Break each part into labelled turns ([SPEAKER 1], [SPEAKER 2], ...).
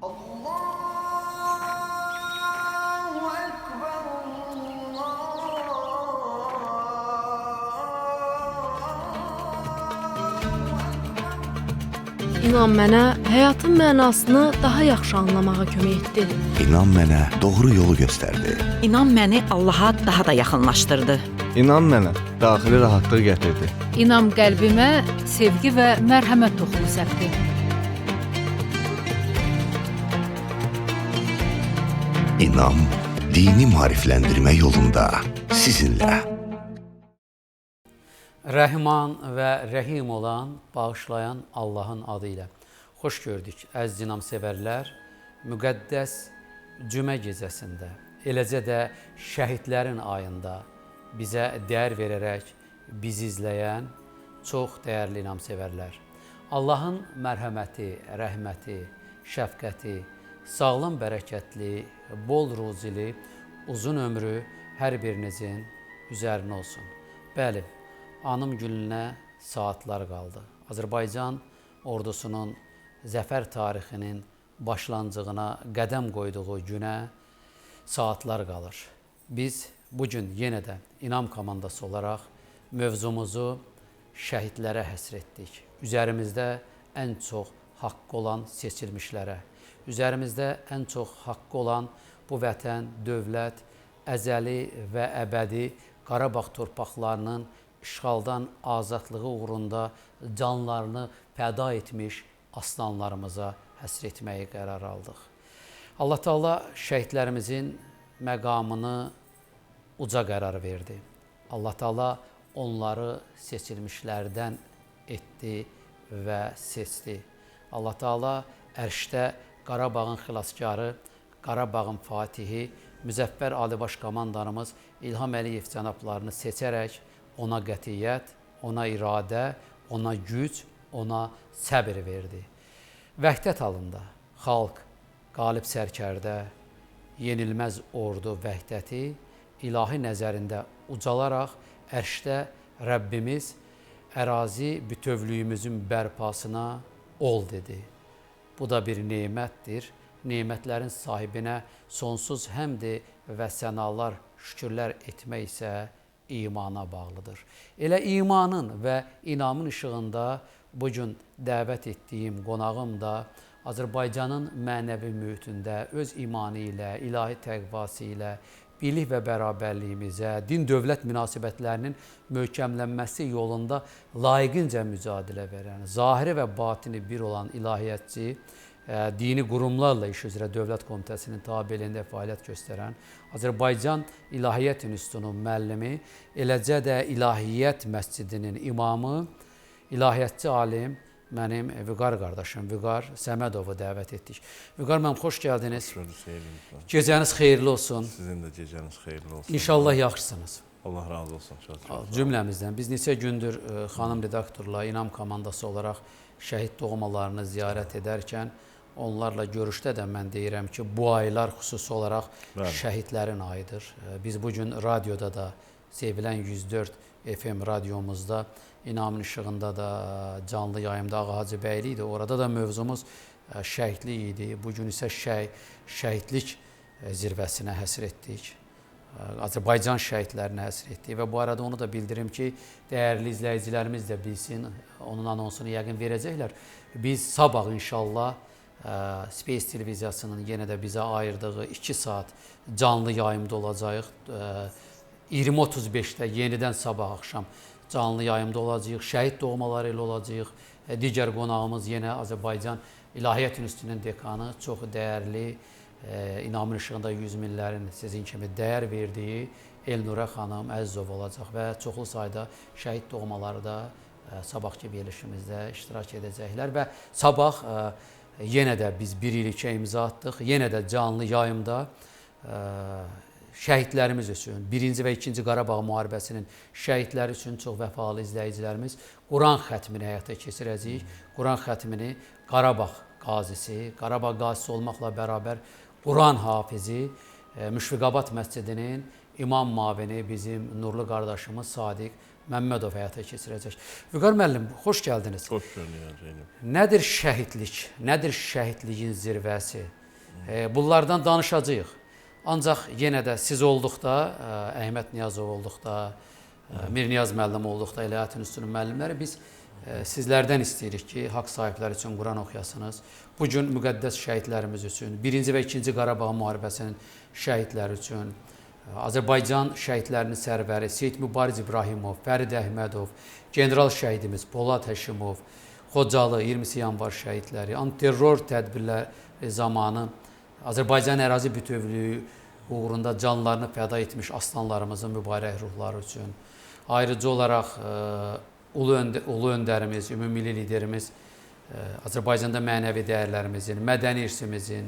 [SPEAKER 1] Allahu Ekber,
[SPEAKER 2] İnan mənə həyatın mənasını daha yaxşı anlamağa kömək etdi.
[SPEAKER 3] İnan mənə doğru yolu göstərdi.
[SPEAKER 4] İnan məni Allaha daha da yaxınlaşdırdı.
[SPEAKER 5] İnan mənə daxili rahatlıq gətirdi.
[SPEAKER 6] İnam qəlbimə sevgi və mərhəmət toxumu səpdi.
[SPEAKER 3] İnam dini maarifləndirmə yolunda sizinlə.
[SPEAKER 7] Rəhman və rəhim olan, bağışlayan Allahın adı ilə. Xoş gördük, əziz inamsevərlər. Müqəddəs cümə gecəsində, eləcə də şəhidlərin ayında bizə dəyər verərək bizi izləyən çox dəyərli inamsevərlər. Allahın mərhəməti, rəhməti, şəfqəti, sağlam bərəkətli, bol ruzili, uzun ömrü hər birinizin üzərinə olsun. Bəli, anım gününə saatlar qaldı. Azərbaycan ordusunun zəfər tarixinin başlanğıcına qədəm qoyduğu günə saatlar qalır. Biz bugün yenə də İnam komandası olaraq mövzumuzu şəhidlərə həsr etdik. Üzərimizdə ən çox haqqı olan seçilmişlərə, üzərimizdə ən çox haqqı olan bu vətən, dövlət, əzəli və əbədi Qarabağ torpaqlarının işğaldan azadlığı uğrunda canlarını fəda etmiş aslanlarımıza həsr etməyi qərar aldıq. Allah Teala şəhidlərimizin məqamını uca qərar verdi. Allah Teala onları seçilmişlərdən etdi və seçdi. Allah Teala ərşdə Qarabağın xilaskarı, Qarabağın fatihi, Müzəffər Ali Baş Komandanımız İlham Əliyev cənablarını seçərək ona qətiyyət, ona iradə, ona güc, ona səbir verdi. Vəhdət halında xalq, qalib sərkərdə, yenilməz ordu vəhdəti ilahi nəzərində ucalaraq ərşdə Rəbbimiz ərazi bütövlüyümüzün bərpasına ol dedi. Bu da bir nemətdir. Nemətlərin sahibinə sonsuz həmd və sənalar, şükürlər etmək isə imana bağlıdır. Elə imanın və inamın işığında bugün dəvət etdiyim qonağım da Azərbaycanın mənəvi mühitində öz imanı ilə, ilahi təqvası ilə, birlik və bərabərliyimizə, din-dövlət münasibətlərinin möhkəmlənməsi yolunda layiqincə mücadilə verən, zahiri və batini bir olan ilahiyyatçı, dini qurumlarla iş üzrə Dövlət Komitəsinin tabeliyində fəaliyyət göstərən Azərbaycan İlahiyyat İnstitutunun müəllimi, eləcə də İlahiyyat Məscidinin imamı, ilahiyyatçı alim, mənim Vüqar qardaşım, Vüqar Səmədovu dəvət etdik. Vüqar mənim, xoş gəldiniz. Gecəniz xeyirli olsun.
[SPEAKER 5] Sizin də gecəniz xeyirli olsun.
[SPEAKER 7] İnşallah yaxşısınız.
[SPEAKER 5] Allah razı olsun.
[SPEAKER 7] Cümləmizdən. Biz neçə gündür xanım redaktorla İnam komandası olaraq şəhid doğmalarını ziyarət edərkən onlarla görüşdə də mən deyirəm ki, bu aylar xüsusi olaraq şəhidlərin ayıdır. Biz bugün radioda da, sevilən 104 FM radiomuzda, İnamın işığında da, canlı yayımda Ağa Hacıbəyli idi. Orada da mövzumuz şəhidlik idi. Bugün isə şəhidlik zirvəsinə həsr etdik. Azərbaycan şəhidlərinə həsr etdik və bu arada onu da bildirim ki, dəyərli izləyicilərimiz də bilsin, onun anonsunu yəqin verəcəklər. Biz sabah inşallah Space televiziyasının yenə də bizə ayırdığı 2 saat canlı yayımda olacağıq. 20:35-də yenidən sabah axşam canlı yayımda olacağıq. Şəhid doğmaları ilə olacağıq. Digər qonağımız yenə Azərbaycan İlahiyyat İnstitutunun dekanı, çox dəyərli, İnamın işığında 100 minlərin sizin kimi dəyər verdiyi Elnurə xanım Əzizov olacaq və çoxlu sayda şəhid doğmaları da sabahki verilişimizdə iştirak edəcəklər və sabah yenə də biz bir ilikə imza atdıq. Yenə də canlı yayımda şəhidlərimiz üçün, 1-ci və 2-ci Qarabağ müharibəsinin şəhidləri üçün çox vəfalı izləyicilərimiz Quran xətmini həyata keçirəcəyik. Quran xətmini Qarabağ qazisi, Qarabağ qazisi olmaqla bərabər Quran hafizi, Müşfiqabad məscidinin imam mavini bizim nurlu qardaşımız Sadiq Məmmədov həyata keçirəcək. Vüqar müəllim, xoş gəldiniz.
[SPEAKER 5] Xoş gördük Zeynep.
[SPEAKER 7] Nədir şəhidlik? Nədir şəhidliyin zirvəsi? Bunlardan danışacağıq. Ancaq yenə də siz olduqda, Əhməd Niyazov olduqda, Mir Niyaz müəllim olduqda, elə Həyat İnstitutunun müəllimləri biz sizlərdən istəyirik ki, haqq sahibləri üçün Quran oxuyasınız. Bu gün müqəddəs şəhidlərimiz üçün, 1-ci və 2-ci Qarabağ müharibəsinin şəhidləri üçün, Azərbaycan şəhidlərinin sərvəri Seyid Mübariz İbrahimov, Fərid Əhmədov, general şəhidimiz Polad Həşimov, Xocalı 20 yanvar şəhidləri, antiterror tədbirləri zamanı Azərbaycan ərazi bütövlüyü uğrunda canlarını fəda etmiş aslanlarımızın mübarək ruhları üçün, ayrıca olaraq ulu öndərimiz, ümummilli liderimiz Azərbaycanda mənəvi dəyərlərimizin, mədəni irsimizin,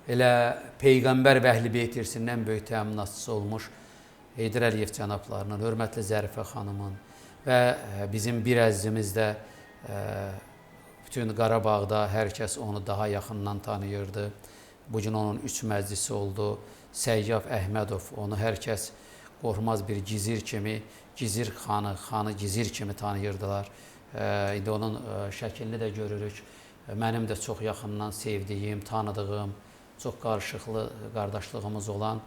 [SPEAKER 7] elə Peyğəmbər və Əhl-i Beyt irsinin ən böyük təminatçısı olmuş Heydər Əliyev cənablarının, hörmətli Zərifə xanımın və bizim bir əzizimiz də bütün Qarabağda hər kəs onu daha yaxından tanıyırdı. Bu gün onun 3 məclisi oldu. Səyyaf Əhmədov, onu hər kəs qorxmaz bir gizir kimi, gizir xanı gizir kimi tanıyırdılar. İndi onun şəklini də görürük. Mənim də çox yaxından sevdiyim, tanıdığım, çox qarışıqlı qardaşlığımız olan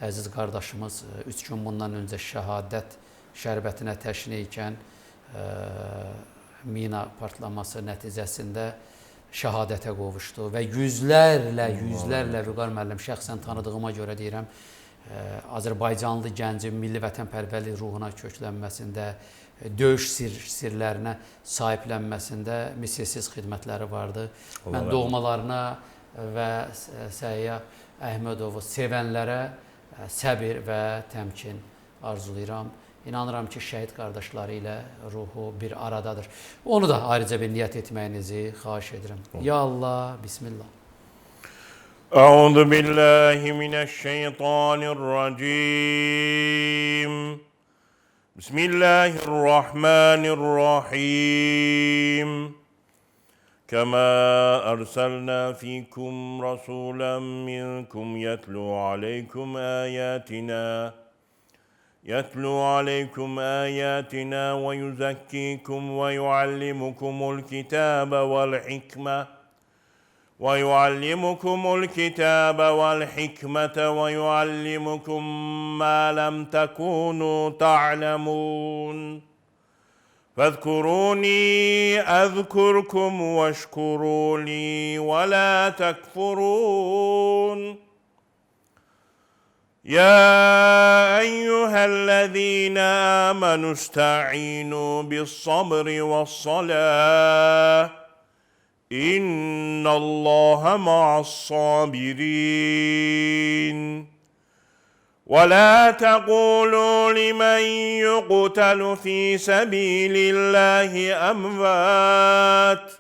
[SPEAKER 7] əziz qardaşımız 3 gün bundan öncə şəhadət şərbətinə təşni ikən mina partlaması nəticəsində şəhadətə qovuşdu və yüzlərlə Vüqar müəllim şəxsən tanıdığıma görə deyirəm, Azərbaycanlı gəncin milli vətənpərvərlik ruhuna köklənməsində, döyüş sirlərinə sahiblənməsində misilsiz xidmətləri vardı. Mən doğmalarına və Səyyaf Əhmədovu sevənlərə səbir və təmkin arzulayıram. İnanıram ki, şəhid qardaşları ilə ruhu bir aradadır. Onu da ayrıca bir niyyət etməyinizi xahiş edirəm. Ya Allah, Bismillah.
[SPEAKER 1] Euzu billahi mineşşeytanirracim. Bismillahirrahmanirrahim. Kema erselna fikum rasulan minkum yetlu aleykum ayatina يتلو عليكم آياتنا ويزكيكم ويعلمكم الكتاب والحكمة ويعلمكم ما لم تكونوا تعلمون فاذكروني أذكركم واشكروا لي ولا تكفرون يا أيها الذين آمنوا استعينوا بالصبر والصلاة إن الله مع الصابرين ولا تقولوا لمن يقتل في سبيل الله أموات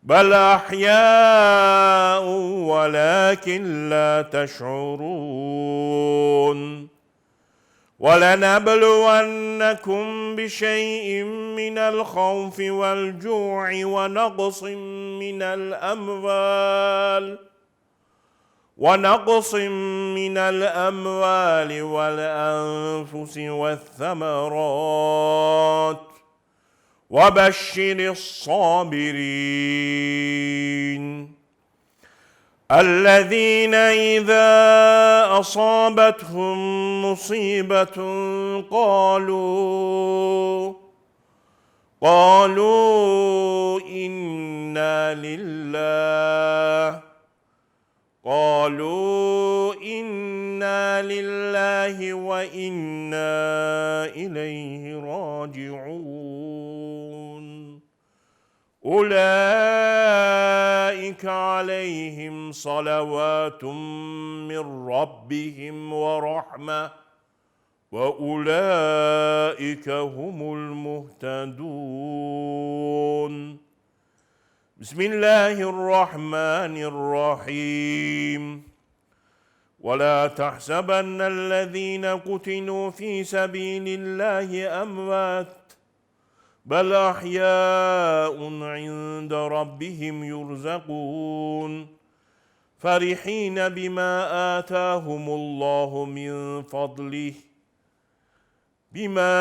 [SPEAKER 1] بل أحياء ولكن لا تشعرون ولنبلونكم بشيء من الخوف والجوع ونقص من الأموال والأنفس والثمرات وبشر الصابرين الذين إذا أصابتهم مصيبة قالوا إنا لله وإنا إليه راجعون أولئك عليهم صلوات من ربهم ورحمة وأولئك هم المهتدون بسم الله الرحمن الرحيم ولا تحسبن الذين قتلوا في سبيل الله أموات بل أحياء عند ربهم يرزقون فرحين بما آتاهم الله من فضله بما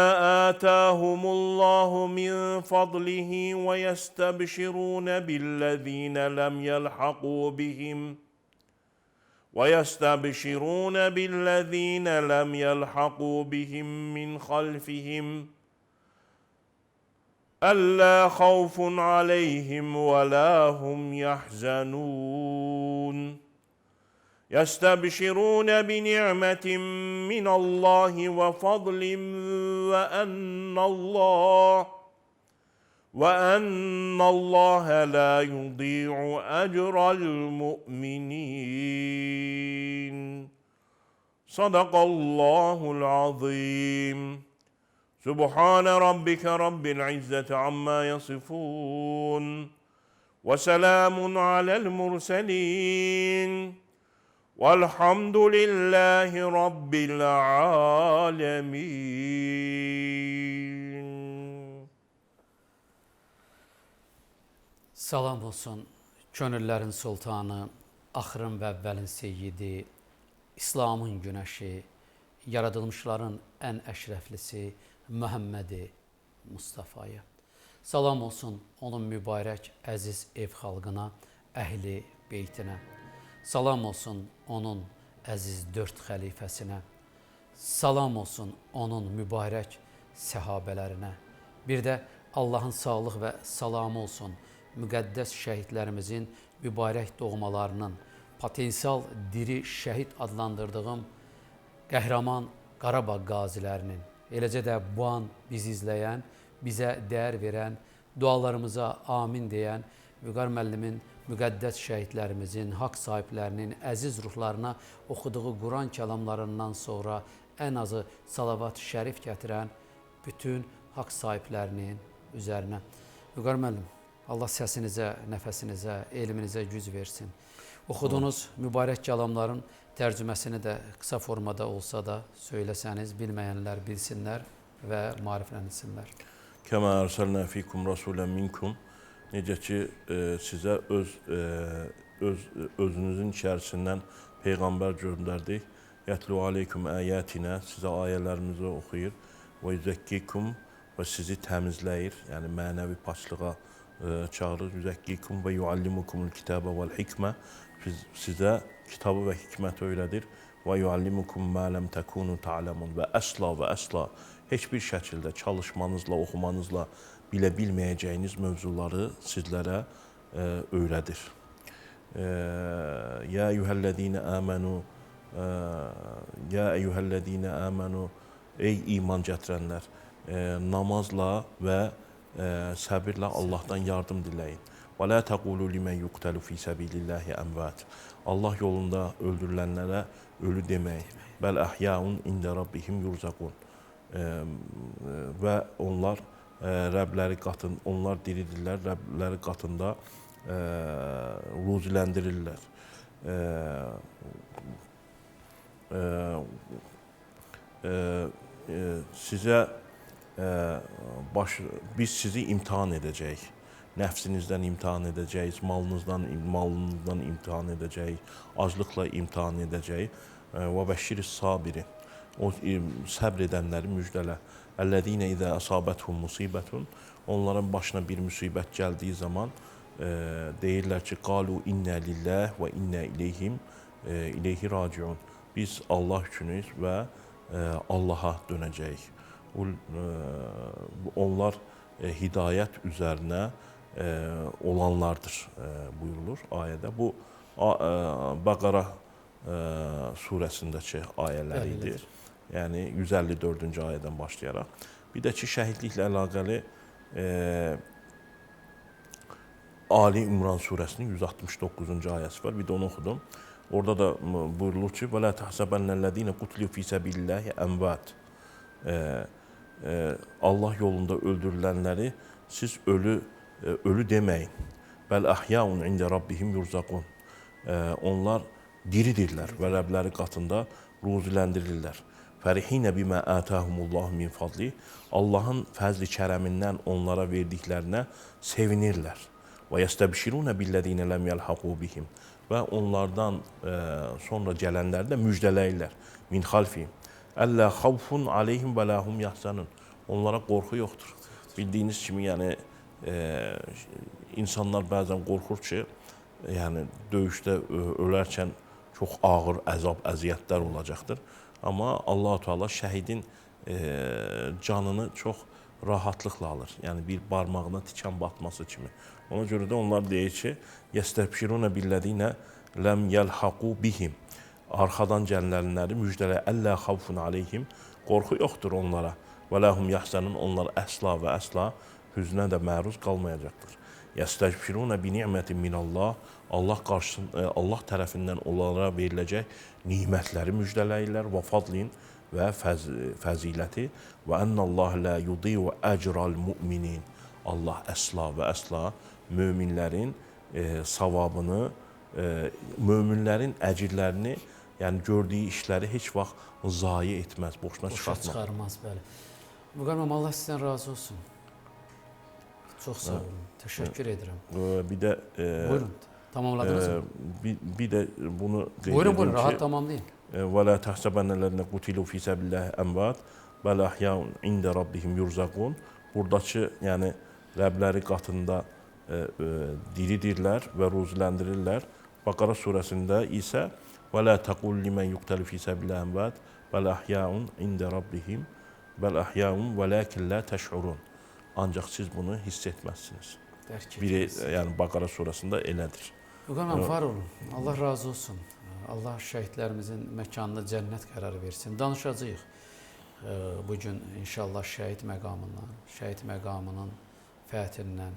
[SPEAKER 1] آتاهم الله من فضله ويستبشرون بالذين لم يلحقوا بهم من خلفهم ألا خوف عليهم ولا هم يحزنون يستبشرون بنعمة من الله وفضل وأن الله لا يضيع أجر المؤمنين صدق الله العظيم سبحان ربك رب العزة عما يصفون وسلام على المرسلين والحمد لله رب العالمين.
[SPEAKER 7] Salam olsun könüllərin sultanı, axırın və əvvəlin seyyidi, İslamın günəşi, yaradılmışların ən əşrəflisi Məhəmmədi Mustafaya. Salam olsun onun mübarək əziz ev xalqına, əhli beytinə. Salam olsun onun əziz 4 xəlifəsinə. Salam olsun onun mübarək səhabələrinə. Bir də Allahın sağlıq və salamı olsun müqəddəs şəhidlərimizin mübarək doğmalarının, potensial diri şəhid adlandırdığım qəhrəman Qarabağ qazilərinin, eləcə də bu an bizi izləyən, bizə dəyər verən, dualarımıza amin deyən Vüqar müəllimin müqəddəs şəhidlərimizin, haqq sahiblərinin əziz ruhlarına oxuduğu Quran kəlamlarından sonra ən azı salavat şərif gətirən bütün haqq sahiblərinin üzərinə. Vüqar müəllim, Allah səsinizə, nəfəsinizə, elminizə güc versin. Oxuduğunuz mübarək kəlamların tərcüməsini də qısa formada olsa da söyləsəniz, bilməyənlər bilsinlər və maariflənsinlər.
[SPEAKER 1] Kəmə ərsəlnə fikum rasulən minkum. Necə ki, sizə özünüzün içərisindən Peyğəmbər göndərdik. Yətlu aleykum əyətinə, sizə ayələrimizi oxuyur. Və yüzəkkikum, və sizi təmizləyir, yəni mənəvi paçlığa çağırır. Yüzəkkikum və yuallimukumul kitabə vəl hikmə, sizə kitabı və hikməti öyrədir. Və yuallimukum mə ləm təkunu ta'ləmun, və əsla heç bir şəkildə çalışmanızla, oxumanızla bilə bilməyəcəyiniz mövzuları sizlərə öyrədir. Ya eyyuhəllədinə əmənu, ey iman gətirənlər, namazla və səbirlə Allahdan yardım diləyin. Və la təqulu limən yuqtalu fi səbilillahi əmvat. Allah yolunda öldürülənlərə ölü demək. Bəl əhyaun ində rabbihim yurzaqun. Və onlar Rəbləri qatında, onlar diridirlər, Rəbləri qatında ruziləndirirlər. Biz sizi imtihan edəcəyik. Nəfsinizdən imtihan edəcəyik, malınızdan imtihan edəcəyik, aclıqla imtihan edəcəyik. Və bəşşiris sabiri, o səbr edənləri müjdələ. Əllədinə idə əsabəthum musibətun, onların başına bir müsibət gəldiyi zaman deyirlər ki, qalu innə lilləh və innə ileyhi raciun. Biz Allah üçünüz və Allaha dönəcəyik. Onlar hidayət üzərinə olanlardır buyurulur ayədə. Bu Bəqara surəsindəki ayələr idi. Yəni 154-cü ayədən başlayaraq. Bir də ki, şəhidliklə əlaqəli Ali İmran surəsinin 169-cu ayəsi var. Bir də onu oxudum. Orada da buyurulur ki, وَلَا تَحْسَبَنَّ الَّذ۪ينَ قُتْلِيُوا فِي سَبِيلِ اللّٰهِ əmvat. Allah yolunda öldürülənləri siz ölü deməyin. Bəl əhyaun ində rabbihim yurzaqun. Onlar diridirlər və Rəbləri qatında ruziləndirirlər. Fərihinə bimə ətəhumullahu min fadli. Allahın fəzli kərəmindən onlara verdiklərinə sevinirlər. Və yəstəbşirunə billədinə ləm yəlhaqu bihim. Və onlardan sonra gələnləri də müjdələyirlər. Min xalfihim. Əllə xavfun aleyhim və lahum yahzanun. Onlara qorxu yoxdur. Bildiyiniz kimi, yəni insanlar bəzən qorxur ki, yəni döyüşdə ölərkən çox ağır əzab, əziyyətlər olacaqdır. Amma Allah-u Teala şəhidin canını çox rahatlıqla alır. Yəni bir barmağına tikan batması kimi. Ona görə də onlar deyir ki, yəstəbşiruna billədinə ləm yəlhaqu bihim. Arxadan gələnləri müjdələ əllə xavfun aleyhim. Qorxu yoxdur onlara. Və ləhum yahzanun. Onlar əsla və əsla hüznə də məruz qalmayacaqdır. Yəstəbşiruna bi ni'mətin minallah. Allah tərəfindən onlara veriləcək nimətləri müjdələyirlər və fadlin və fəziləti və ennallah la yudiyu ecral mu'minin. Allah əsla və əsla möminlərin savabını, möminlərin əcirlərini, yəni gördüyü işləri heç vaxt zayi etməz, boşuna çıxartmaz.
[SPEAKER 7] Bəli. Müqəmməm, Allah sizdən razı olsun. Çox sağ olun. Təşəkkür edirəm.
[SPEAKER 1] Bir də
[SPEAKER 7] buyurun. Tamamladınız mı?
[SPEAKER 1] Bir də bunu qeyd edim
[SPEAKER 7] Buyurun,
[SPEAKER 1] ki,
[SPEAKER 7] rahat tamamlayın.
[SPEAKER 1] Və la təhsəbənnələrinə qutilu fi səbilləhi əmvad və la əhyaun ində rabbihim yurzaqun. Buradakı, yəni Rəbləri qatında diridirlər və ruziləndirirlər. Bəqara surəsində isə və la təqul limən yuqtalu fi səbilləhi əmvad və la əhyaun ində rabbihim bəl əhyaun və lakin la təş'urun. Ancaq siz bunu hiss etməzsiniz. Biri, yəni Bəqara surəsində elədir.
[SPEAKER 7] Müqəmməm, var olun. Allah razı olsun. Allah şəhidlərimizin məkanını cənnət qərarı versin. Danışacağıq bugün inşallah şəhid məqamından, şəhid məqamının fəthindən,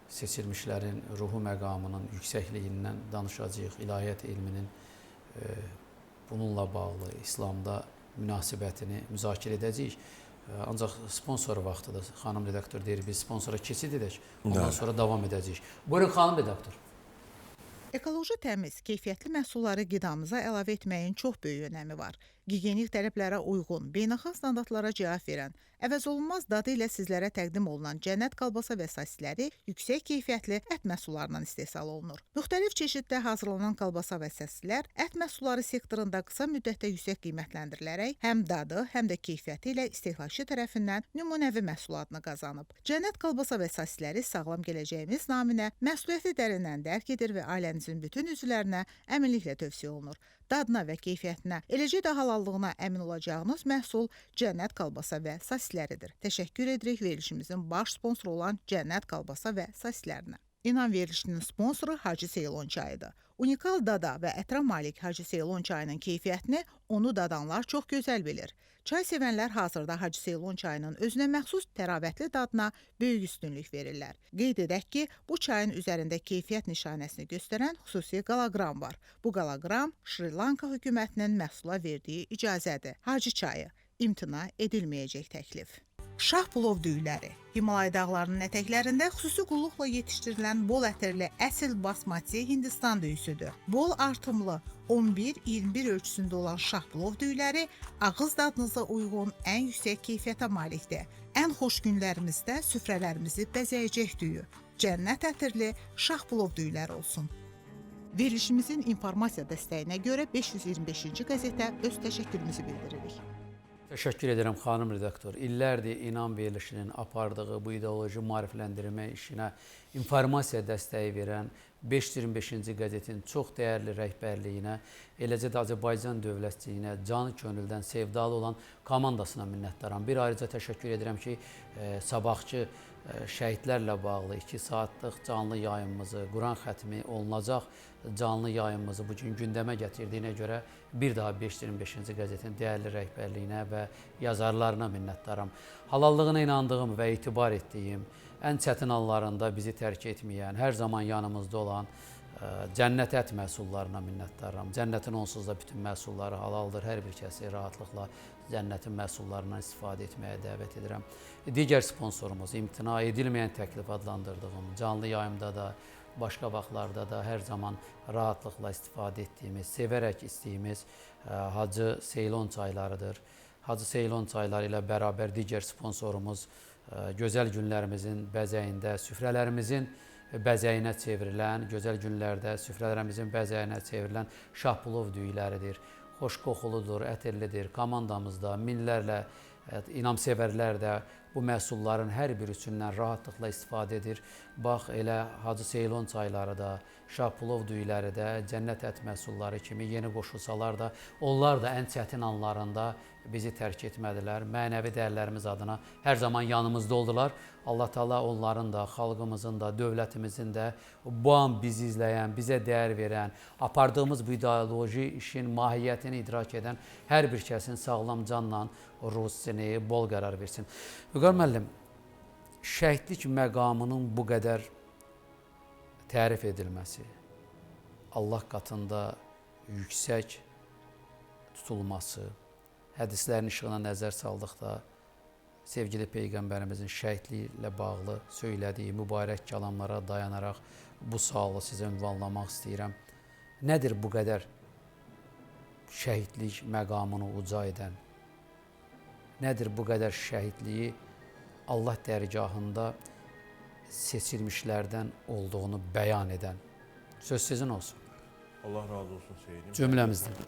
[SPEAKER 7] seçilmişlərin ruhu məqamının yüksəkliyindən danışacağıq. İlahiyyat elminin bununla bağlı İslamda münasibətini müzakirə edəcəyik. Ancaq sponsor vaxtıdır. Xanım redaktor deyir, biz sponsora keçid edək. Ondan sonra davam edəcəyik. Buyurun, xanım redaktor.
[SPEAKER 8] Ekoloji təmiz, keyfiyyətli məhsulları qidamıza əlavə etməyin çox böyük önəmi var. Gigiyenik tələblərə uyğun, beynəlxalq standartlara cavab verən, əvəzolunmaz dadı ilə sizlərə təqdim olunan cənnət kolbasa və sosisləri yüksək keyfiyyətli ət məhsullarından istehsal olunur. Müxtəlif çeşiddə hazırlanan kolbasa və sosislər ət məhsulları sektorunda qısa müddətdə yüksək qiymətləndirilərək həm dadı, həm də keyfiyyəti ilə istehlakçı tərəfindən nümunəvi məhsul adını qazanıb. Cənnət kolbasa və sosisləri sağlam gələcəyimiz naminə məsuliyyəti dərindən dərk edir və ailənizin bütün üzvlərinə əminliklə tövsiyə olunur. Dadına və keyfiyyətinə, eləcə də halallığına əmin olacağınız məhsul Cənnət kolbasa və sosisləridir. Təşəkkür edirik verilişimizin baş sponsoru olan Cənnət kolbasa və sosislərinə. İnan verilişinin sponsoru Hacı Seylon çayıdır. Unikal dada və ətra malik Hacı Seylon çayının keyfiyyətini onu dadanlar çox gözəl bilir. Çay sevənlər hazırda Hacı Seylon çayının özünə məxsus təravətli dadına böyük üstünlük verirlər. Qeyd edək ki, bu çayın üzərində keyfiyyət nişanəsini göstərən xüsusi qaloqram var. Bu qaloqram Şri Lanka hökumətinin məhsula verdiyi icazədir. Hacı çayı, imtina edilməyəcək təklif. Şah plov düyüləri. Himalay dağlarının ətəklərində xüsusi qulluqla yetişdirilən bol ətirli əsl basmati Hindistan düyüsüdür. Bol artımlı 11-21 ölçüsündə olan şah plov düyüləri ağız dadınıza uyğun ən yüksək keyfiyyətə malikdir. Ən xoş günlərimizdə süfrələrimizi bəzəyəcək düyü. Cənnət ətirli şah plov düyüləri olsun. Verilişimizin informasiya dəstəyinə görə 525-ci qəzetə öz təşəkkürümüzü bildiririk.
[SPEAKER 7] Təşəkkür edirəm xanım redaktor. İllərdir İnam verilişinin apardığı bu ideoloji maarifləndirmə işinə informasiya dəstəyi verən 525-ci qəzetin çox dəyərli rəhbərliyinə, eləcə də Azərbaycan dövlətçiliyinə canı könüldən sevdalı olan komandasına minnətdaram. Bir ayrıca təşəkkür edirəm ki, sabahçı şəhidlərlə bağlı 2 saatlıq canlı yayımımızı, Quran xətmi olunacaq canlı yayımımızı bugün gündəmə gətirdiyinə görə bir daha 525-ci qəzetin dəyərli rəhbərliyinə və yazarlarına minnətdaram. Halallığına inandığım və etibar etdiyim, ən çətin anlarında bizi tərk etməyən, hər zaman yanımızda olan Cənnət ət məhsullarına minnətdaram. Cənnətin onsuz da bütün məhsulları halaldır. Hər bir kəsi rahatlıqla cənnətin məhsullarından istifadə etməyə dəvət edirəm. Digər sponsorumuz, imtina edilməyən təklif adlandırdığım, canlı yayımda da, başqa vaxtlarda da hər zaman rahatlıqla istifadə etdiyimiz, sevərək istəyimiz Hacı Seylon çaylarıdır. Hacı Seylon çayları ilə bərabər digər sponsorumuz gözəl günlərimizin bəzəyində, süfrələrimizin bəzəyinə çevrilən, gözəl günlərdə süfrələrimizin bəzəyinə çevrilən şah plov düyüləridir. xoş qoxuludur, ətirlidir. Komandamızda minlərlə inamsevərlər də bu məhsulların hər bir üçündən rahatlıqla istifadə edir. Bax, elə Hacı Seylon çayları da, Şahpulov düyləri də, cənnət ət məhsulları kimi yeni qoşulsalar da, onlar da ən çətin anlarında bizi tərk etmədilər. Mənəvi dəyərlərimiz adına hər zaman yanımızda oldular. Allah Taala onların da, xalqımızın da, dövlətimizin də bu an bizi izləyən, bizə dəyər verən, apardığımız bu ideoloji işin mahiyyətini idrak edən hər bir kəsin sağlam canla ruhsini bol qərar versin. Vüqar müəllim, şəhidlik məqamının bu qədər tərif edilməsi, Allah qatında yüksək tutulması, hədislərin işığına nəzər saldıqda sevgili Peyğəmbərimizin şəhidliyi ilə bağlı söylədiyi mübarək kəlamlara dayanaraq bu sualı sizə ünvanlamaq istəyirəm. Nədir bu qədər şəhidlik məqamını uca edən? Nədir bu qədər şəhidliyi Allah dərgahında seçilmişlərdən olduğunu bəyan edən? Söz sizin olsun.
[SPEAKER 1] Allah razı olsun Seydim.
[SPEAKER 7] Cümləmizdən.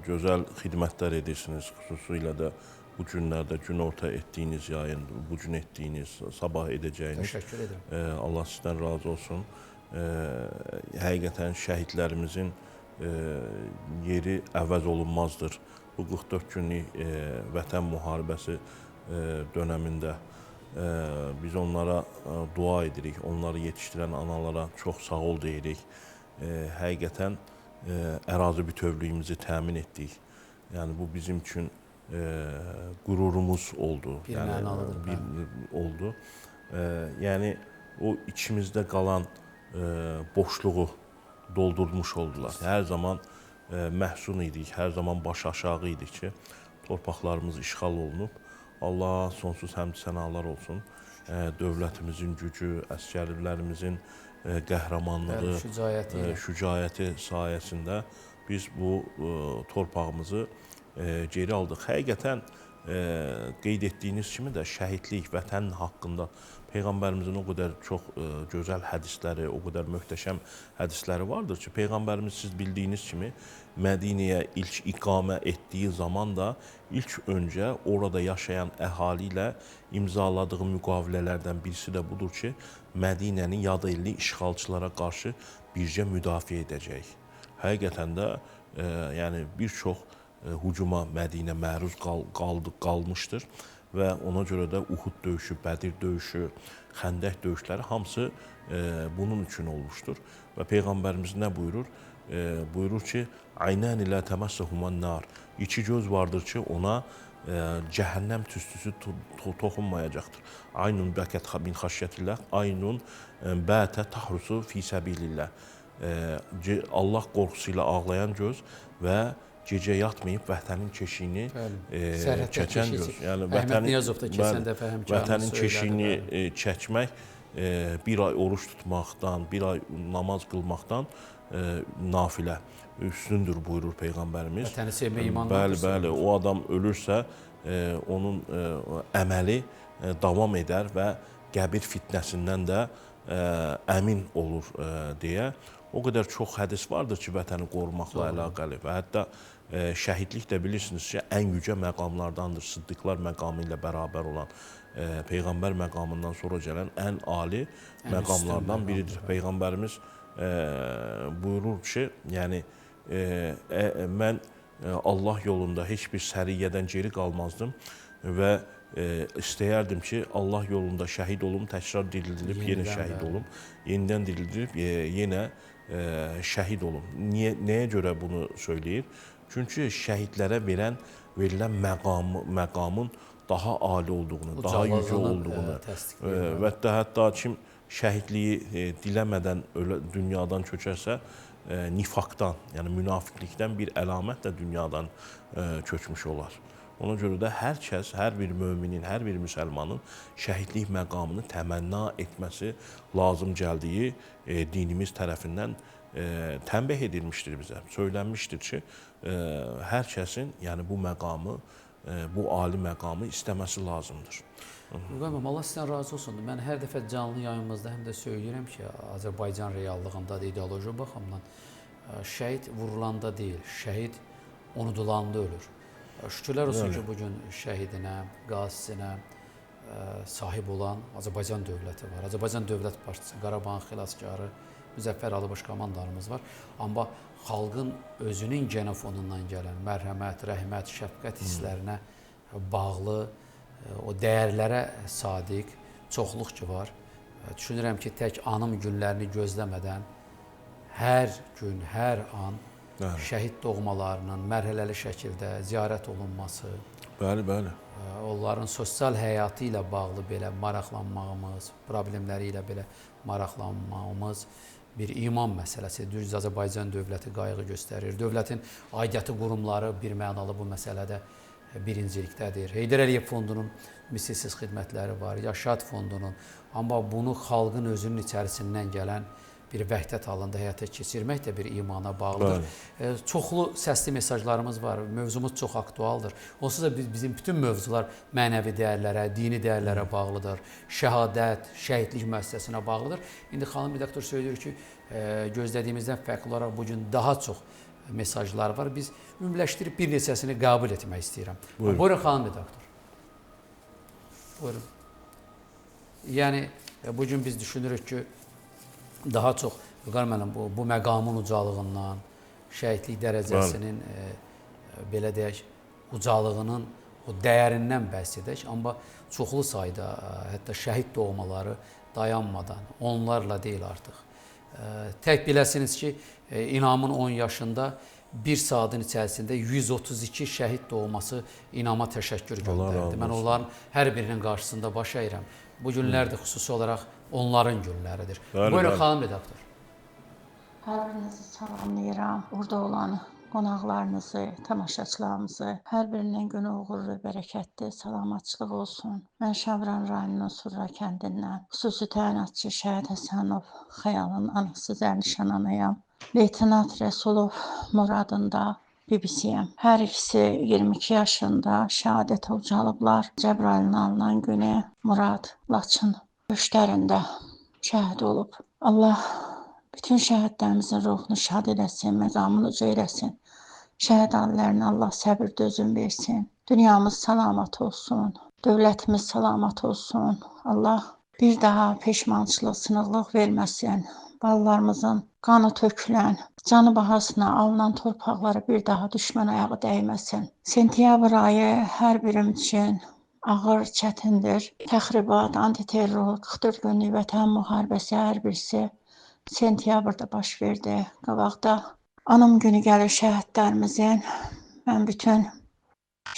[SPEAKER 1] Gözəl xidmətlər edirsiniz, xüsusilə də bu günlərdə günorta etdiyiniz yayın, bu gün etdiyiniz, sabah edəcəyiniz.
[SPEAKER 7] Təşəkkür edirəm.
[SPEAKER 1] Allah sizdən razı olsun. Həqiqətən şəhidlərimizin yeri əvəz olunmazdır. Bu 44 günlük vətən müharibəsi dönəmində biz onlara dua edirik, onları yetişdirən analara çox sağ ol deyirik. Həqiqətən ərazi bütövlüyümüzü təmin etdik. Yəni bu bizim üçün qürurumuz oldu.
[SPEAKER 7] Bir mənalıdır.
[SPEAKER 1] Oldu. Yəni o içimizdə qalan boşluğu doldurmuş oldular. Hər zaman məhzun idik, hər zaman baş aşağı idik ki, torpaqlarımız işğal olunub. Allah sonsuz həmd sənalar olsun. Dövlətimizin gücü, əsgərlərimizin qəhrəmanlığı, şücaəti sayəsində biz bu torpağımızı geri aldıq. Həqiqətən qeyd etdiyiniz kimi də şəhidlik, vətən haqqında Peyğəmbərimizin o qədər çox gözəl hədisləri, o qədər möhtəşəm hədisləri vardır ki, Peyğəmbərimiz siz bildiyiniz kimi Mədinəyə ilk iqamə etdiyi zaman da ilk öncə orada yaşayan əhali ilə imzaladığı müqavilələrdən birisi də budur ki, Mədinəni yad elli işğalçılara qarşı bircə müdafiə edəcək. Həqiqətən də yəni bir çox hücuma Mədinə məruz qalmışdır və ona görə də Uhud döyüşü, Bədir döyüşü, Xəndək döyüşləri hamısı bunun üçün olmuşdur. Və Peyğəmbərimiz nə buyurur? Buyurur ki, Aynən ilə təməssəhuman nar. İki göz vardır ki, ona cəhənnəm tüstüsü toxunmayacaqdır. Aynun bəkət min xəşyətillah, aynun bətə tahrusu fi səbilillah. Allah qorxusu ilə ağlayan göz və gecə yatmayıb vətənin keşiyini çəkən göz. Yəni vətənin keşiyini çəkmək bir ay oruç tutmaqdan, bir ay namaz qılmaqdan nafilə üstündür buyurur Peyğəmbərimiz.
[SPEAKER 7] Vətəni sevmək imandan.
[SPEAKER 1] Bəli, o adam ölürsə onun əməli davam edər və qəbir fitnəsindən də əmin olur deyə. O qədər çox hədis vardır ki, vətəni qorumaqla əlaqəli və hətta şəhidlik də bilirsiniz ki, ən yücə məqamlardandır. Sıddıqlar məqamı ilə bərabər olan Peyğəmbər məqamından sonra gələn ən ali məqamlardan biridir. Peyğəmbərimiz buyurur ki, yəni mən Allah yolunda heç bir səriyyədən geri qalmazdım və istəyərdim ki, Allah yolunda şəhid olum, təkrar dirildirib, yenə şəhid olum, yenidən dirildirib, yenə şəhid olum. Nəyə görə bunu söyləyir? Çünki şəhidlərə verilən məqamın daha ali olduğunu, daha yüce olduğunu və hətta kim şəhidliyi diləmədən dünyadan köçərsə, nifaqdan, yəni münafiqlikdən bir əlamət də dünyadan köçmüş olar. Ona görə də hər kəs, hər bir möminin, hər bir müsəlmanın şəhidlik məqamını təmənna etməsi lazım gəldiyi dinimiz tərəfindən tənbih edilmişdir bizə. Söylənmişdir ki, hər kəsin yəni bu məqamı, bu ali məqamı istəməsi lazımdır.
[SPEAKER 7] Müqəmməm, Allah sizdən razı olsun. Mən hər dəfə canlı yayımızda həm də söyləyirəm ki, Azərbaycan reallığında da ideoloji baxımdan şəhid vurulanda deyil, şəhid unudulanda ölür. Şükürlər olsun ki, bugün şəhidinə, qazisinə sahib olan Azərbaycan dövləti var. Azərbaycan dövlət başçısı, Qarabağın xilaskarı Müzəffər Alıbaş komandanımız var. Amma xalqın özünün genofonundan gələn mərhəmət, rəhmət, şəfqət hisslərinə bağlı, o dəyərlərə sadiq çoxluq ki var. Düşünürəm ki, tək anım günlərini gözləmədən hər gün, hər an şəhid doğmalarının mərhələli şəkildə ziyarət olunması,
[SPEAKER 1] Bəli, bəli.
[SPEAKER 7] onların sosial həyatı ilə bağlı belə maraqlanmağımız, problemləri ilə belə maraqlanmağımız bir iman məsələsidir. Düz Azərbaycan dövləti qayğı göstərir. Dövlətin aidiyyatı qurumları bir mənalı bu məsələdə birincilikdədir. Heydər Əliyev Fondunun misilsiz xidmətləri var, Yaşad Fondunun. Amma bunu xalqın özünün içərisindən gələn bir vəhdət halında həyata keçirmək də bir imana bağlıdır. Çoxlu səsli mesajlarımız var, mövzumuz çox aktualdır. Onsuz da bizim bütün mövzular mənəvi dəyərlərə, dini dəyərlərə bağlıdır. Şəhadət, şəhidlik müəssisəsinə bağlıdır. İndi xanım redaktor söylüyor ki, gözlədiyimizdən fərqli olaraq bugün daha çox mesajlar var. Biz ümumiləşdirib bir neçəsini qəbul etmək istəyirəm. Buyurun xanım redaktor. Buyurun. Yəni, bugün biz düşünürük ki, daha çox Vüqar müəllim bu məqamın ucalığından, şəhidlik dərəcəsinin belə deyək, ucalığının o dəyərindən bəhs edək. Amma çoxlu sayda hətta şəhid doğmaları dayanmadan, onlarla deyil artıq. Tək biləsiniz ki, İnamın 10 yaşında bir saatın içərisində 132 şəhid doğması İnama təşəkkür göndərdi. Mən onların hər birinin qarşısında baş əyirəm. Bu günlər də xüsusi olaraq onların günləridir. Buyurun xanım redaktor.
[SPEAKER 9] Hər birinizi salamlayıram. Burada olan qonaqlarınızı, tamaşaçılarımızı, hər birinin günü uğurlu, bərəkətli, salamatçılıq olsun. Mən Şabran rayonunun Surra kəndindən xüsusi təyinatçı Şəhid Həsənov Xəyalın anası Zərnişan anayam. Leytenant Rəsulov Muradında bibisiyəm. Hər ikisi 22 yaşında şəhadətə ucalıblar. Cəbrayılın alınan günü Murad Laçın döyüşlərində şəhid olub. Allah bütün şəhidlərimizin ruhunu şad eləsin, məqamını uca eləsin. Şəhid ailələrine Allah səbir dözüm versin. Dünyamız salamat olsun, dövlətimiz salamat olsun. Allah bir daha peşmançılıq, sınıqlıq verməsin. Balalarımızın qanı tökülən, canı bahasına alınan torpaqları bir daha düşmən ayağı dəyməsin. Sentyabr ayı hər birimiz üçün ağır, çətindir. Təxribat, antiterror, 44 günlük vətən müharibəsi hər birisi sentyabrda baş verdi. Qabaqda anım günü gəlir şəhidlərimizin. Mən bütün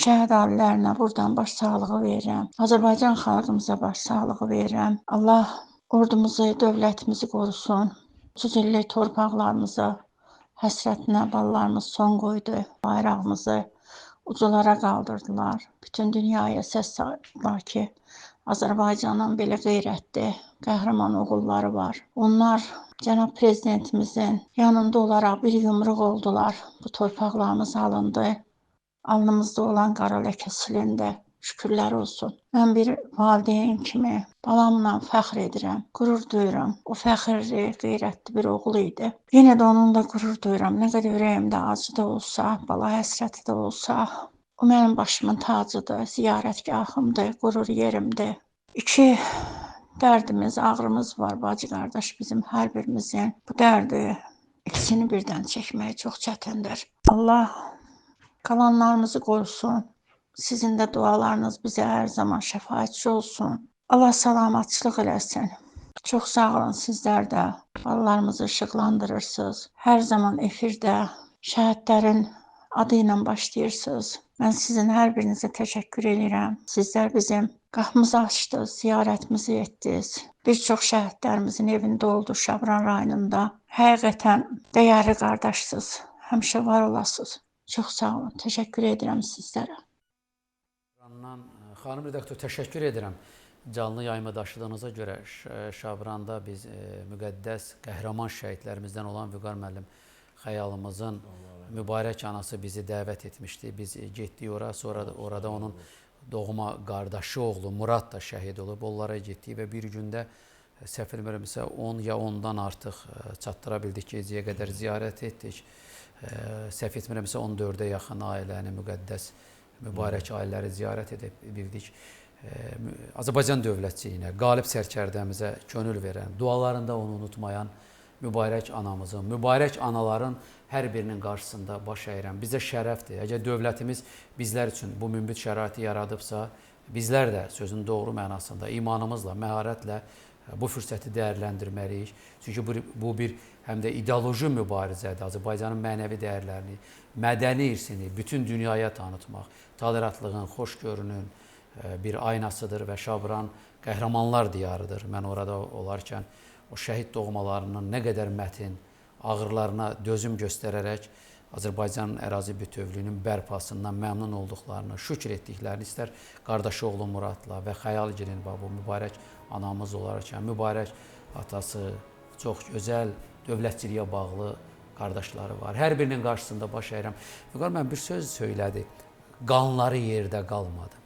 [SPEAKER 9] şəhid ailələrinə buradan başsağlığı verirəm. Azərbaycan xalqımıza başsağlığı verirəm. Allah ordumuzu, dövlətimizi qorusun. 30 illik torpaqlarımıza, həsrətinə balalarımız son qoydu. Bayrağımızı uculara qaldırdılar. Bütün dünyaya səs saldılar ki, Azərbaycanın belə qeyrətli, qəhrəman oğulları var. Onlar Cənab Prezidentimizin yanında olaraq bir yumruq oldular. Bu torpaqlarımız alındı. Alnımızda olan qara ləkə silindi. Şükürlər olsun. Mən bir valideyn kimi balamla fəxr edirəm, qürur duyuram. O fəxrli, qeyrətli bir oğul idi. Yenə də onunla qürur duyuram. Nə qədər ürəyimdə acı da olsa, bala həsrəti də olsa, o mənim başımın tacıdır, ziyarətgahımdır, qürur yerimdir. İki dərdimiz, ağrımız var, bacı qardaş bizim hər birimizin. Bu dərdi ikisini birdən çəkmək çox çətindir. Allah qalanlarımızı qorusun. Sizin də dualarınız bizə hər zaman şəfaətçi olsun. Allah salamatçılıq eləsin. Çox sağ olun sizlər də. Balalarımızı işıqlandırırsınız. Hər zaman efirdə şəhidlərin adı ilə başlayırsınız. Mən sizin hər birinizə təşəkkür edirəm. Sizlər bizim qapımızı açdınız, ziyarətimizi etdiniz. Bir çox şəhidlərimizin evində oldu Şabran rayonunda. Həqiqətən dəyərli qardaşsınız. Həmişə var olasınız. Çox sağ olun. Təşəkkür edirəm sizlərə.
[SPEAKER 7] Xanım redaktor, təşəkkür edirəm. Canlı yayıma daşıdığınıza görə Şabranda biz müqəddəs qəhrəman şəhidlərimizdən olan Vüqar müəllim Xəyalımızın mübarək anası bizi dəvət etmişdi. Biz getdik ora, sonra orada onun doğma qardaşı oğlu Murad da şəhid olub. Onlara getdik və bir gündə səhv etmirəmsə 10 ya ondan artıq çatdıra bildik, gecəyə qədər ziyarət etdik. Səhv etmirəmsə 14-ə yaxın ailəni, müqəddəs, mübarək ailələri ziyarət edə bildik. Azərbaycan dövlətçiliyinə, qalib sərkərdəmizə könül verən, dualarında onu unutmayan mübarək anamızın, mübarək anaların hər birinin qarşısında baş əyirəm. Bizə şərəfdir. Əgər dövlətimiz bizlər üçün bu münbit şəraiti yaradıbsa, bizlər də sözün doğru mənasında imanımızla, məharətlə bu fürsəti dəyərləndirməliyik. Çünki bu bir həm də ideoloji mübarizədir. Azərbaycanın mənəvi dəyərlərini, mədəni irsini bütün dünyaya tanıtmaq, toleratlığın, xoşgörünün bir aynasıdır və Şabran qəhrəmanlar diyarıdır. Mən orada olarkən o şəhid doğmalarının nə qədər mətin, ağırlarına dözüm göstərərək Azərbaycanın ərazi bütövlüyünün bərpasından məmnun olduqlarını, şükür etdiklərini istər qardaşı oğlu Muradla və Xəyalgilin bu mübarək anamız olarkən, mübarək atası, çox gözəl dövlətçiliyə bağlı qardaşları var. Hər birinin qarşısında baş əyirəm. Vüqar mən bir söz söylədi, qanları yerdə qalmadı.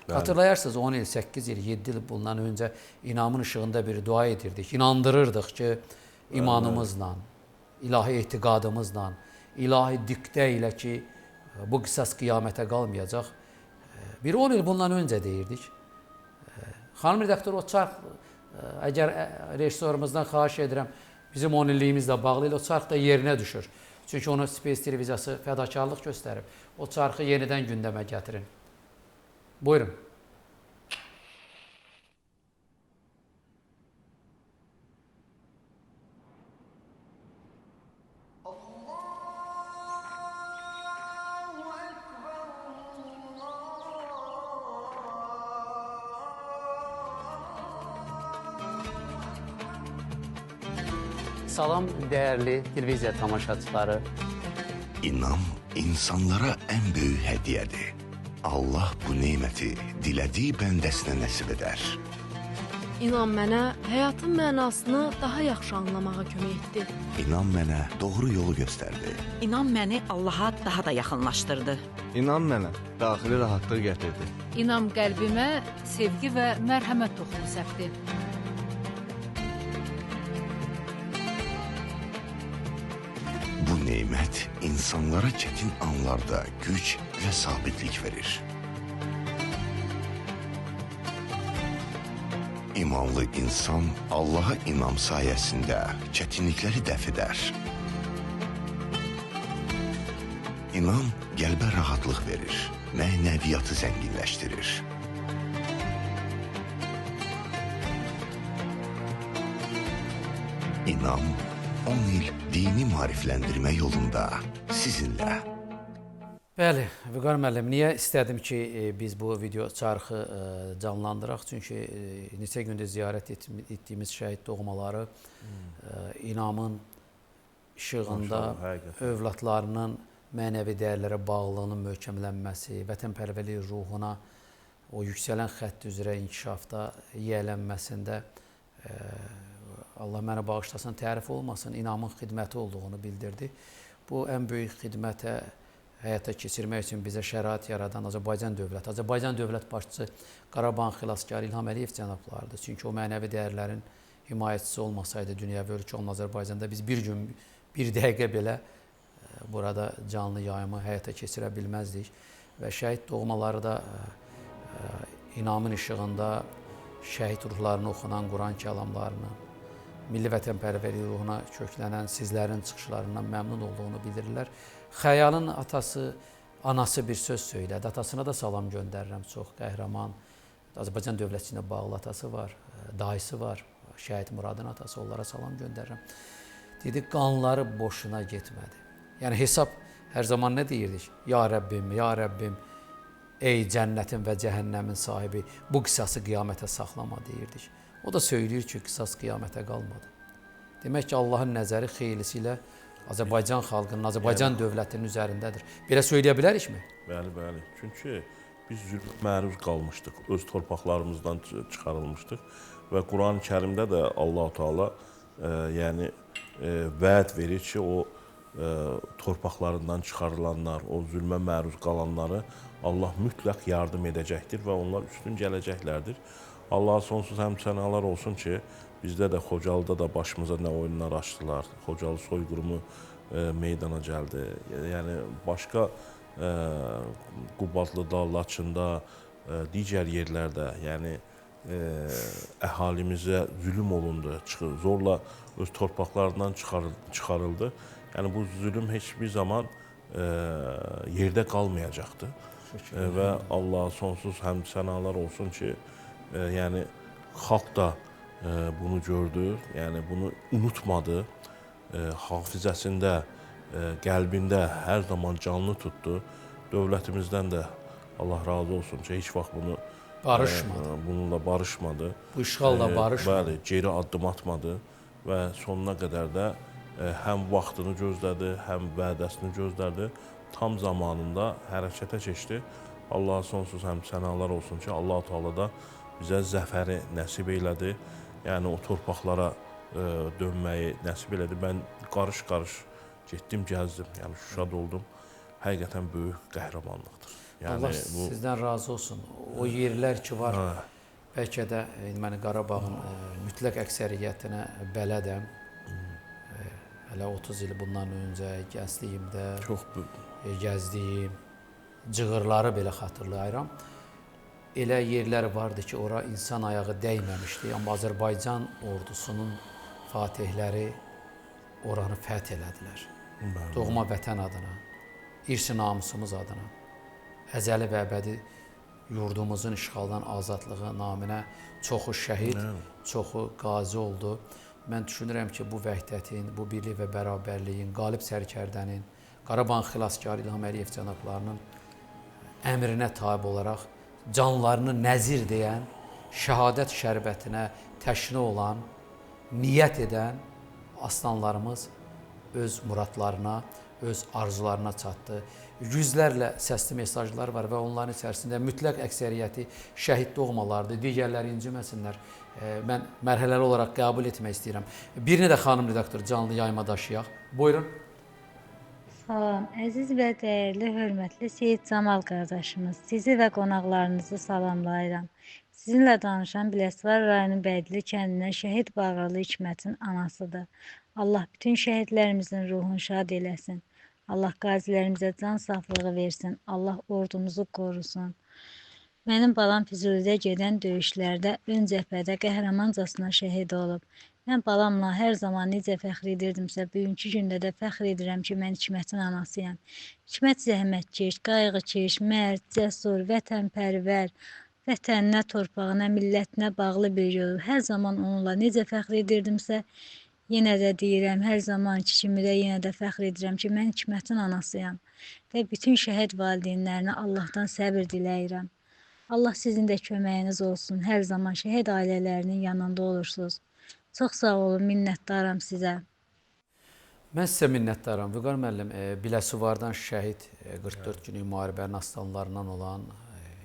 [SPEAKER 7] Hatırlayarsınız 10 il, 8 il, 7 il bundan öncə inamın işığında bir dua edirdik. İnandırırdıq ki, imanımızla, ilahi etiqadımızla, ilahi diktə ilə ki, bu qisas qiyamətə qalmayacaq. Bir 10 il bundan öncə deyirdik. Xanım redaktor, o çarx, əgər rejissorumuzdan xahiş edirəm, bizim 10 illiyimizlə bağlı ilə o çarx da yerinə düşür. Çünki onu Space televiziyası fədakarlıq göstərib. O çarxı yenidən gündəmə gətirin. Buyurun. Salam dəyərli televiziya tamaşaçıları.
[SPEAKER 3] İnam insanlara ən böyük hədiyyədir. Allah bu neməti dilədiyi bəndəsinə nəsib edər.
[SPEAKER 2] İnan mənə həyatın mənasını daha yaxşı anlamağa kömək etdi.
[SPEAKER 3] İnam mənə doğru yolu göstərdi.
[SPEAKER 4] İnan məni Allaha daha da yaxınlaşdırdı.
[SPEAKER 5] İnan mənə daxili rahatlıq gətirdi.
[SPEAKER 6] İnam qəlbimə sevgi və mərhəmət toxumu səpdi.
[SPEAKER 3] Bu nemət insanlara çətin anlarda güc və sabitlik verir. İmanlı insan Allaha inam sayəsində çətinlikləri dəf edər. İnam qəlbə rahatlıq verir, mənəviyyatı zənginləşdirir. İnam 10 il dini maarifləndirmə yolunda sizinlə.
[SPEAKER 7] Bəli, Vüqar müəllim, niyə istədim ki, biz bu video çarxı canlandıraq? Çünki neçə gündür ziyarət etdiyimiz şəhid doğmaları inamın işığında övladlarının mənəvi dəyərlərə bağlılığının möhkəmlənməsi, vətənpərvərlik ruhuna o yüksələn xətt üzrə inkişafda yiyələnməsində Allah mənə bağışlasın, tərif olmasın, inamın xidməti olduğunu bildirdi. Bu ən böyük xidmətə həyata keçirmək üçün bizə şərait yaradan Azərbaycan dövləti, Azərbaycan dövlət başçısı Qarabağ xilaskarı İlham Əliyev cənablarıdır. Çünki o mənəvi dəyərlərin himayəçisi olmasaydı dünyəvi ölkə olan Azərbaycanda biz bir gün, bir dəqiqə belə burada canlı yayımı həyata keçirə bilməzdik. Və şəhid doğmaları da inamın işığında şəhid ruhlarını oxunan Quran kəlamlarını, milli vətənpərvərlik ruhuna köklənən sizlərin çıxışlarından məmnun olduğunu bildirirlər. Xəyalın atası, anası bir söz söylədi. Atasına da salam göndərirəm. Çox qəhrəman, Azərbaycan dövlətçiliyinə bağlı atası var, dayısı var. Şəhid Muradın atası, onlara salam göndərirəm. Dedi, qanları boşuna getmədi. Yəni hesab hər zaman nə deyirdik? Ya Rəbbim, ya Rəbbim, ey cənnətin və cəhənnəmin sahibi, bu qisası qiyamətə saxlama deyirdik. O da söyləyir ki, qisas qiyamətə qalmadı. Demək ki, Allahın nəzəri xeylisilə Azərbaycan xalqının, Azərbaycan dövlətinin üzərindədir. Belə söyləyə bilərikmi?
[SPEAKER 1] Bəli, bəli. Çünki biz zülmə məruz qalmışdıq, öz torpaqlarımızdan çıxarılmışdıq və Quran-ı Kərimdə də Allah-u Teala vəd verir ki, o torpaqlarından çıxarılanlar, o zülmə məruz qalanları Allah mütləq yardım edəcəkdir və onlar üstün gələcəklərdir. Allah'a sonsuz həmd sənalar olsun ki, bizdə də Xocalıda da başımıza nə oyunlar açdılar. Xocalı soyqırımı meydana gəldi. Yəni başqa Qubadlıda, Laçında, digər yerlərdə, yəni əhalimizə zülm olundu, zorla öz torpaqlarından çıxarıldı. Yəni bu zülm heç bir zaman yerdə qalmayacaqdır. Və Allaha sonsuz həmd sənalar olsun ki, yəni xalq da bunu gördü, yəni bunu unutmadı, hafizəsində, qəlbində hər zaman canlı tutdu. Dövlətimizdən də Allah razı olsun ki, heç vaxt bunu bununla barışmadı.
[SPEAKER 7] Bu işğalla barışmadı.
[SPEAKER 1] Bəli, geri addım atmadı və sonuna qədər də həm vaxtını gözlədi, həm vədəsini gözlədi. Tam zamanında hərəkətə keçdi. Allaha sonsuz həm sənalar olsun ki, Allah-u Teala da bizə zəfəri nəsib elədi. Yəni o torpaqlara dönməyi nəsib elədi. Mən qarış-qarış getdim, gəzdim, yəni Şuşada oldum. Həqiqətən böyük qəhrəmanlıqdır. Yəni,
[SPEAKER 7] Allah sizdən razı olsun. O yerlər ki var, bəlkə də mən Qarabağın mütləq əksəriyyətinə bələdəm. Hələ 30 il bundan öncə gəncliyimdə gəzdiyim cığırları belə xatırlayıram. Elə yerlər vardı ki, ora insan ayağı dəyməmişdi. Amma Azərbaycan ordusunun fatihləri oranı fəth elədilər. Doğma vətən adına, irsi namusumuz adına, əzəli və əbədi yurdumuzun işğaldan azadlığı naminə çoxu şəhid, çoxu qazi oldu. Mən düşünürəm ki, bu vəhdətin, bu birlik və bərabərliyin, qalib sərkərdənin, Qarabağ xilaskarı İlham Əliyev cənablarının əmrinə tabi olaraq canlarını nəzir deyən, şəhadət şərbətinə təşna olan, niyyət edən aslanlarımız öz muradlarına, öz arzularına çatdı. Yüzlərlə səsli mesajlar var və onların içərisində mütləq əksəriyyəti şəhid doğmalardır, digərləri inciməsinlər. Mən mərhələli olaraq qəbul etmək istəyirəm. Birini də xanım redaktor canlı yayıma daşıyaq. Buyurun.
[SPEAKER 10] Salam, əziz və dəyərli, hörmətli Seyid Camal qardaşımız. Sizi və qonaqlarınızı salamlayıram. Sizinlə danışan Biləsuvar rayonu Bəydili kəndindən şəhid Bağırlı Hikmətin anasıdır. Allah bütün şəhidlərimizin ruhunu şad eləsin. Allah qazilərimizə can saflığı versin. Allah ordumuzu qorusun. Mənim balam Füzulidə gedən döyüşlərdə ön cəbhədə qəhrəmancasına şəhid olub. Mən balamla hər zaman necə fəxr edirdimsə, bugünkü gündə də fəxr edirəm ki, mən Hikmətin anasıyam. Hikmət zəhmətkeş, qayğıkeş, mərd, cəsur, vətənpərvər, vətəninə, torpağına, millətinə bağlı bir yolu. Hər zaman onunla necə fəxr edirdimsə, yenə də deyirəm, hər zamanki kimi də yenə də fəxr edirəm ki, mən Hikmətin anasıyam. Və bütün şəhid valideynlərinə Allahdan səbir diləyirəm. Allah sizin də köməyiniz olsun. Hər zaman şəhid ailələrinin yanında olursunuz. Çox sağ olun, minnətdaram sizə.
[SPEAKER 7] Mən sizə minnətdaram. Vüqar müəllim, Biləsuvardan şəhid 44 günlük müharibənin aslanlarından olan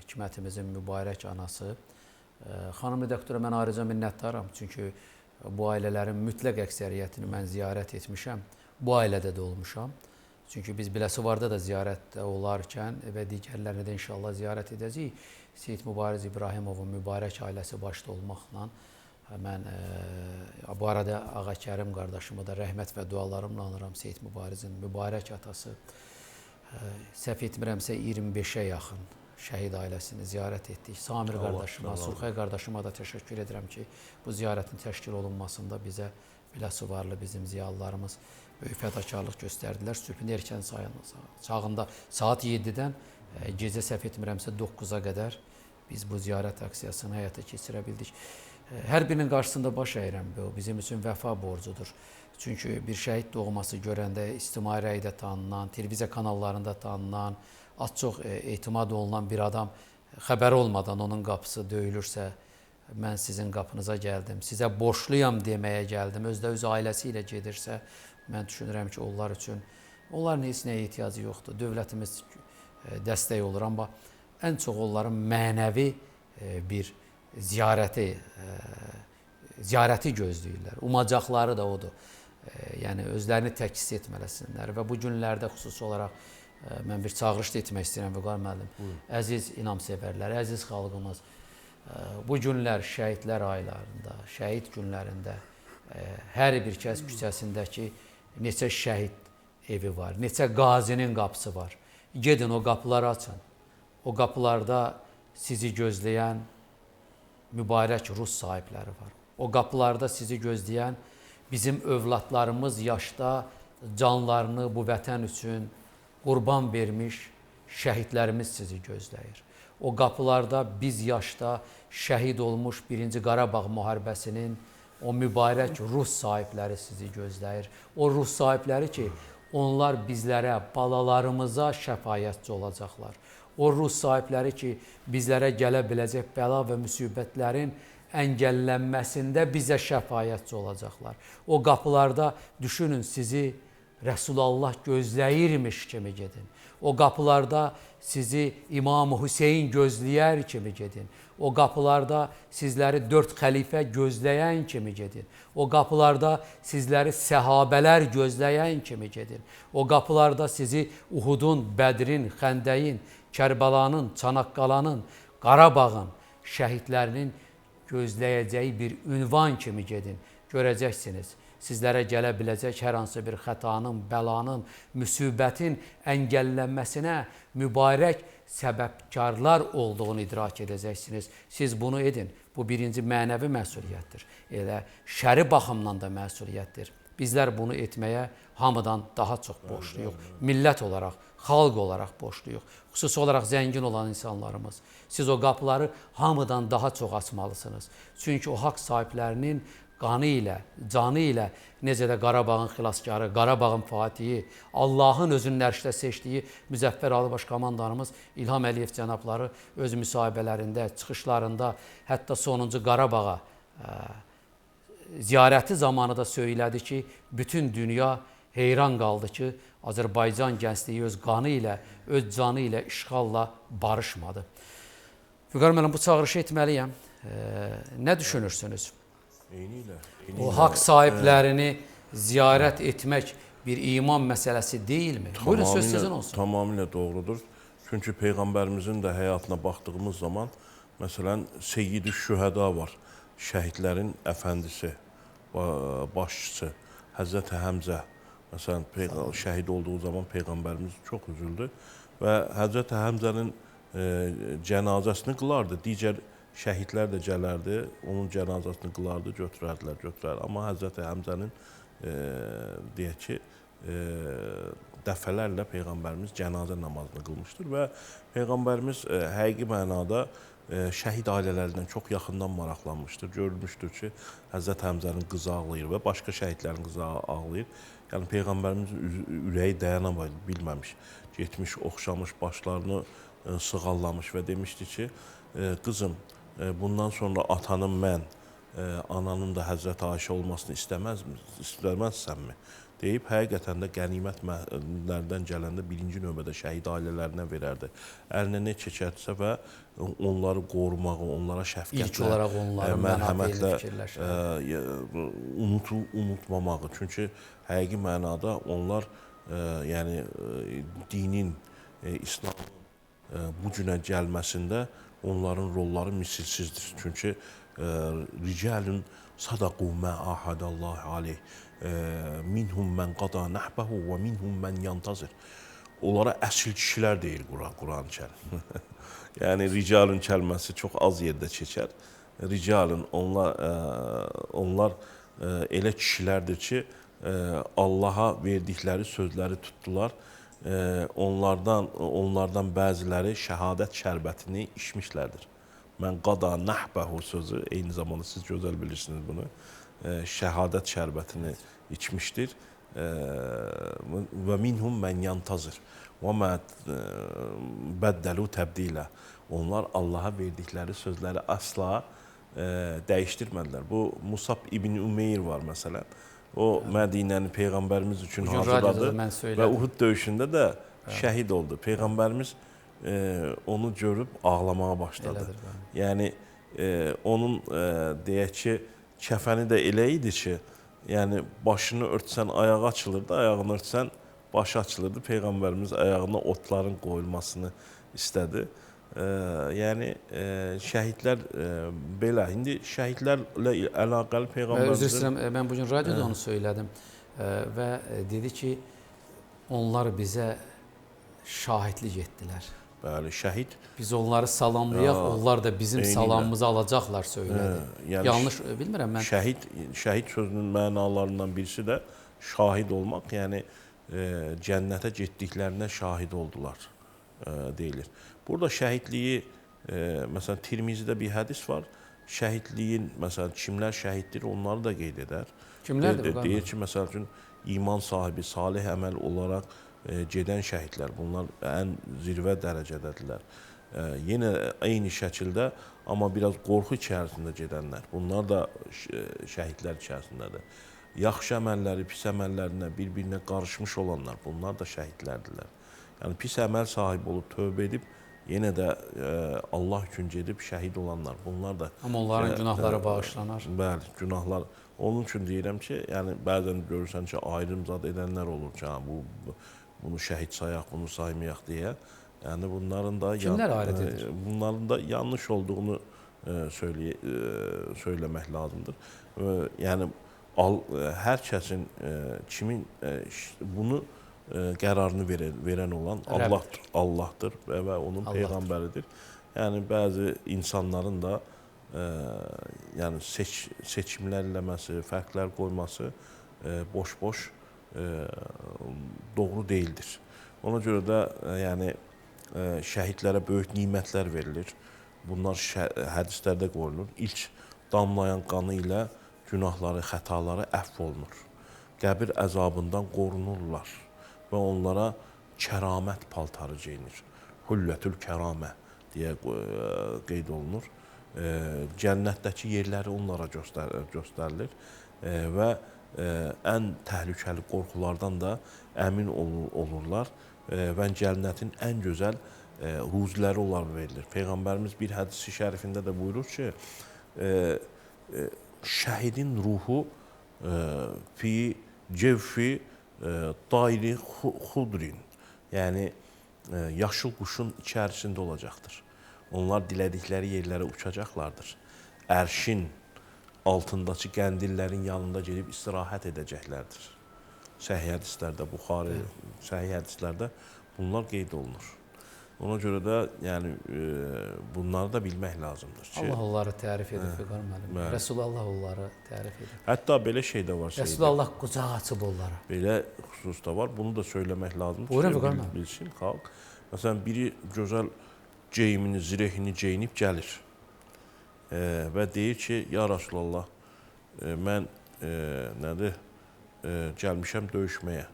[SPEAKER 7] Hikmətimizin mübarək anası. Xanım redaktora mən ayrıca minnətdaram. Çünki bu ailələrin mütləq əksəriyyətini mən ziyarət etmişəm. Bu ailədə də olmuşam. Çünki biz Biləsuvarda da ziyarətdə olarkən və digərlərini də inşallah ziyarət edəcəyik. Seyid Mübariz İbrahimovun mübarək ailəsi başda olmaqla mən bu arada Ağa Kərim qardaşımı da rəhmət və dualarımla anıram. Seyid Mübarizin mübarək atası. Səhv etmirəmsə 25-ə yaxın şəhid ailəsini ziyarət etdik. Samir qardaşıma, Surxay qardaşıma da təşəkkür edirəm ki, bu ziyarətin təşkil olunmasında bizə Biləsuvarlı bizim ziyalılarımız böyük fədakarlıq göstərdilər. Sübhün erkən çağında saat 7-dən gecə səhv etmirəmsə 9-a qədər biz bu ziyarət aksiyasını həyata keçirə bildik. Hər birinin qarşısında baş əyirəm. Bu bizim üçün vəfa borcudur. Çünki bir şəhid doğması görəndə ictimai rəydə tanınan, televiziya kanallarında tanınan, az-çox etimad olunan bir adam xəbəri olmadan onun qapısı döyülürsə, mən sizin qapınıza gəldim, sizə borçluyam deməyə gəldim, özdə öz ailəsi ilə gedirsə, mən düşünürəm ki, onlar üçün, onların heç nəyə ehtiyacı yoxdur. Dövlətimiz dəstək olur, amma ən çox onların mənəvi bir ziyarəti gözləyirlər. Umacaqları da odur. Yəni, özlərini təkis etmələsinlər və bu günlərdə xüsusi olaraq mən bir çağırış da etmək istəyirəm Vüqar müəllim. Əziz inamsevərlər, əziz xalqımız, Bu günlər şəhidlər aylarında, şəhid günlərində hər bir kəs küçəsindəki neçə şəhid evi var, neçə qazinin qapısı var. Gedin o qapıları açın. O qapılarda sizi gözləyən mübarək Rus sahibləri var. O qapılarda sizi gözləyən bizim övladlarımız yaşda canlarını bu vətən üçün qurban vermiş şəhidlərimiz sizi gözləyir. O qapılarda biz yaşda şəhid olmuş 1-ci Qarabağ müharibəsinin o mübarək Rus sahibləri sizi gözləyir. O Rus sahibləri ki, onlar bizlərə, balalarımıza şəfayətçi olacaqlar. O Rus sahibləri ki, bizlərə gələ biləcək bəla və müsibətlərin əngəllənməsində bizə şəfayətçi olacaqlar. O qapılarda düşünün sizi Rəsulallah gözləyirmiş kimi gedin. O qapılarda sizi İmam Hüseyin gözləyər kimi gedin. O qapılarda sizləri 4 xəlifə gözləyən kimi gedin. O qapılarda sizləri səhabələr gözləyən kimi gedin. O qapılarda sizi Uhudun, Bədrin, Xəndəyin, Kərbəlanın, Çanaqqalanın, Qarabağın şəhidlərinin gözləyəcəyi bir ünvan kimi gedin. Görəcəksiniz. Sizlərə gələ biləcək hər hansı bir xətanın, bəlanın, müsibətin əngəllənməsinə mübarək səbəbkarlar olduğunu idrak edəcəksiniz. Siz bunu edin. Bu birinci mənəvi məsuliyyətdir. Elə şəri baxımdan da məsuliyyətdir. Bizlər bunu etməyə hamıdan daha çox borcluyuq. Millət olaraq, xalq olaraq borcluyuq. Xüsusi olaraq zəngin olan insanlarımız. Siz o qapıları hamıdan daha çox açmalısınız. Çünki o haqq sahiblərinin qanı ilə, canı ilə, necə də Qarabağın xilaskarı, Qarabağın fatihi, Allahın özünün ərşdə seçdiyi Müzəffər Alıbaş komandanımız İlham Əliyev cənabları öz müsahibələrində, çıxışlarında, hətta sonuncu Qarabağa ziyarəti zamanı da söylədi ki, bütün dünya heyran qaldı ki, Azərbaycan gəncliyi öz qanı ilə, öz canı ilə işğalla barışmadı. Vüqar müəllim, bu çağırışı etməliyəm. Nə düşünürsünüz? O haqq sahiblərini ziyarət etmək bir iman məsələsi deyilmi? Buyurun, söz sizin olsun.
[SPEAKER 1] Tamamilə doğrudur. Çünki Peyğəmbərimizin də həyatına baxdığımız zaman, məsələn, Seyyid-i Şühəda var. Şəhidlərin əfəndisi, başçısı, Həzrəti Həmzə. Məsələn, şəhid olduğu zaman Peyğəmbərimiz çox üzüldü və Həzrəti Həmzənin cənazəsini qılardı. Digər şəhidlər də gələrdi, onun cənazəsini qılardı, götürərdilər. Amma Həzrəti Həmzənin deyək ki, dəfələrlə Peyğəmbərimiz cənazə namazını qılmışdır və Peyğəmbərimiz həqiqi mənada şəhid ailələrindən çox yaxından maraqlanmışdır. Görülmüşdür ki, Həzrəti Həmzənin qızı ağlayır və başqa şəhidlərin qızı ağlayır. Yəni Peyğəmbərimizin ürəyi dayana bilməmiş, getmiş, oxşamış, başlarını sığallamış və demişdi ki, qızım, bundan sonra atanın mən, ananın da Həzrəti Ayşə olmasını istəməzsənmi? Deyib, həqiqətən də qənimətlərdən gələndə birinci növbədə şəhid ailələrinə verərdi. Əlinə nə çəkərdisə və onları qorumağı, onlara şəfqətlə, mərhəmətlə unutmamağı. Çünki həqiqi mənada onlar dinin, İslamın bu günə gəlməsində onların rolları misilsizdir. Çünki ricalun sadaqu ma ahadallahi aleyh minhum men qada nahbahu və minhum men yantazir. Onlara əsl kişilər deyir Quran-ı Kərim. Yəni ricalun kəlməsi çox az yerdə keçər. Ricalun onlar elə kişilərdir ki, Allaha verdikləri sözləri tutdular. Onlardan bəziləri şəhadət şərbətini içmişlərdir. Mən qada nəhbəhu sözü, eyni zamanda siz gözəl bilirsiniz bunu, şəhadət şərbətini içmişdir. Və minhum mən yantazır. Və mə bəddəlu təbdilə. Onlar Allaha verdikləri sözləri asla dəyişdirmədilər. Bu Musab ibn Ümeyr var məsələn. O Mədinəni Peyğəmbərimiz üçün hazırladı və Uhud döyüşündə də şəhid oldu. Peyğəmbərimiz onu görüb ağlamağa başladı. Yəni onun deyək ki, kəfəni də elə idi ki, yəni başını örtsən ayağı açılırdı, ayağını örtsən başı açılırdı. Peyğəmbərimiz ayağına otların qoyulmasını istədi Yəni şəhidlər belə. İndi şəhidlərlə əlaqəli
[SPEAKER 7] Üzr
[SPEAKER 1] peyğəmbərimizin
[SPEAKER 7] istəyirəm, mən bu gün radioda onu söylədim və dedi ki, onlar bizə şahidlik etdilər.
[SPEAKER 1] bəli, şəhid
[SPEAKER 7] Biz onları salamlayaq, onlar da bizim
[SPEAKER 1] eynilə.
[SPEAKER 7] salamımızı alacaqlar söylədi.
[SPEAKER 1] yəni
[SPEAKER 7] Yanlış bilmirəm mən.
[SPEAKER 1] şəhid sözünün mənalarından birisi də şahid olmaq, yəni cənnətə getdiklərinə şahid oldular deyilir. Burada şəhidliyi məsələn Tirmizidə bir hədis var. Şəhidliyin məsələn kimlər şəhiddir, onları da qeyd edər.
[SPEAKER 7] Kimlərdir bu?
[SPEAKER 1] Deyir ki, məsəl üçün iman sahibi, salih əməl olaraq gedən şəhidlər, bunlar ən zirvə dərəcədədirlər. Yenə eyni şəkildə, amma biraz qorxu içərisində gedənlər, bunlar da şəhidlər içərisindədir. Yaxşı əməlləri, pis əməllərinə bir-birinə qarışmış olanlar, bunlar da şəhidlərdirlər. Yəni pis əməl sahibi olub, tövbə edib, yenə də Allah üçün gedib şəhid olanlar, bunlar da...
[SPEAKER 7] Amma onların günahları bağışlanar.
[SPEAKER 1] Bəli, günahlar. Onun üçün deyirəm ki, yəni bəzən görürsən ki, ayrım zad edənlər olur ki, bunu şəhid sayaq, bunu saymayaq deyə. Yəni bunların da
[SPEAKER 7] Kimlər ayrı edir?
[SPEAKER 1] Bunların da yanlış olduğunu söyləmək lazımdır. Yəni hər kəsin kimin bunu qərarını verən olan Allahdır və onun peyğəmbəridir. Yəni bəzi insanların da yəni seçimlər eləməsi, fərqlər qoyması boş-boş doğru deyildir. Ona görə də yəni şəhidlərə böyük nimətlər verilir. Bunlar hədislərdə qoyulur. İlk damlayan qanı ilə günahları, xətaları əfv olunur. Qəbir əzabından qorunurlar və onlara kəramət paltarı geyinir. Hüllətül kəramə deyə qeyd olunur. Cənnətdəki yerləri onlara göstərilir və ən təhlükəli qorxulardan da əmin olurlar və cənnətin ən gözəl ruziləri onlara verilir. Peyğəmbərimiz bir hədisi şərifində də buyurur ki, şəhidin ruhu fi cevfi dayri xudrin, yəni yaşıl quşun içərisində olacaqdır. Onlar dilədikləri yerlərə uçacaqlardır. Ərşin altındakı qəndillərin yanında gedib istirahət edəcəklərdir. Səhih hədislərdə, Buxari səhih hədislərdə bunlar qeyd olunur. Ona görə də yəni bunları da bilmək lazımdır ki,
[SPEAKER 7] Allah onları tərif edir Füqar müəllim. Rəsulullah onları tərif edir.
[SPEAKER 1] Hətta belə şey də var.
[SPEAKER 7] Rəsulullah qucaq açıb onlara.
[SPEAKER 1] Belə xüsus da var. Bunu da söyləmək lazımdır.
[SPEAKER 7] Buyurun Füqar müəllim.
[SPEAKER 1] Bilsin xalq. Məsələn, biri gözəl geyimini, zirehini geyinib gəlir və deyir ki, ya Rasulallah, mən gəlmişəm döyüşməyə.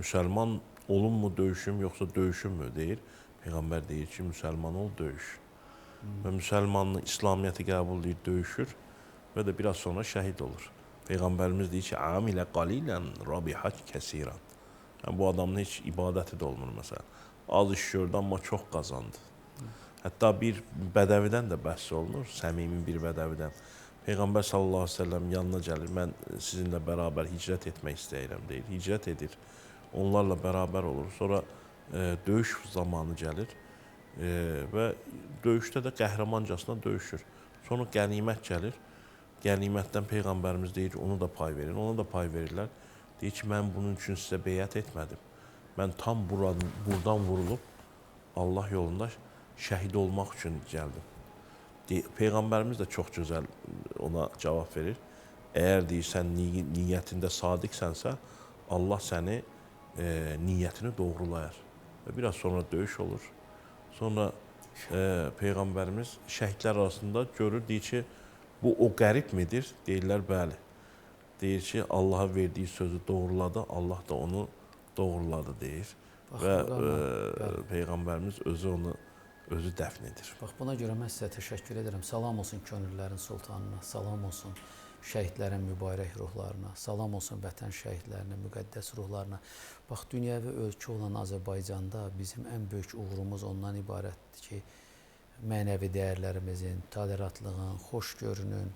[SPEAKER 1] Müsəlman olunmu döyüşüm, yoxsa döyüşümmü deyir. Peyğəmbər deyir ki, müsəlman ol, döyüş. Və müsəlmanın İslamiyyəti qəbul edir, döyüşür və də biraz sonra şəhid olur. Peyğəmbərimiz deyir ki, amilə qalilən rabihat kəsiran. Yəni, bu adamın heç ibadəti də olmur, məsələn. Az iş gördü, amma çox qazandı. Hətta bir bədəvidən də bəhs olunur, səmimi bir bədəvidən. Peyğəmbər sallallahu aleyhi ve sellem yanına gəlir, mən sizinlə bərabər hicrət etmək istəyirəm deyir. Hicrət edir, onlarla bərabər olur. Sonra döyüş zamanı gəlir və döyüşdə də qəhrəmancasına döyüşür. Sonra qənimət gəlir, qənimətdən Peyğəmbərimiz deyir ki, onu da pay verin, ona da pay verirlər. Deyir ki, mən bunun üçün sizə beyət etmədim. Mən tam buradan vurulub Allah yolunda şəhid olmaq üçün gəldim. Peyğəmbərimiz də çox gözəl ona cavab verir. Əgər deyirsən, niyyətində sadiqsənsə, Allah səni niyyətini doğrulayar. Və biraz sonra döyüş olur. Sonra Peyğəmbərimiz şəhidlər arasında görür, deyir ki, bu o qərib midir? Deyirlər, bəli. Deyir ki, Allaha verdiyi sözü doğruladı, Allah da onu doğruladı deyir. Və Peyğəmbərimiz özü dəfn edir.
[SPEAKER 7] Bax, buna görə mən sizə təşəkkür edirəm. Salam olsun könüllərin sultanına, salam olsun şəhidlərin mübarək ruhlarına, salam olsun vətən şəhidlərinə, müqəddəs ruhlarına. Bax, dünyəvi ölkə olan Azərbaycanda bizim ən böyük uğurumuz ondan ibarətdir ki, mənəvi dəyərlərimizin, toleratlığın, xoşgörünün,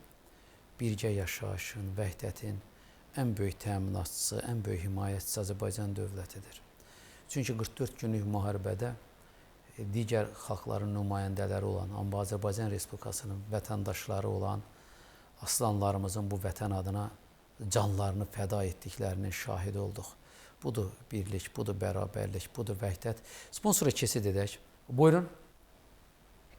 [SPEAKER 7] birgə yaşayışın, vəhdətin ən böyük təminatçısı, ən böyük himayətçisi Azərbaycan dövlətidir. Çünki 44 günlük müharibədə digər xalqların nümayəndələri olan, amma Azərbaycan Respublikasının vətəndaşları olan aslanlarımızın bu vətən adına canlarını fəda etdiklərinin şahidi olduq. Budur birlik, budur bərabərlik, budur vəhdət. Sponsora keçid edək. Buyurun.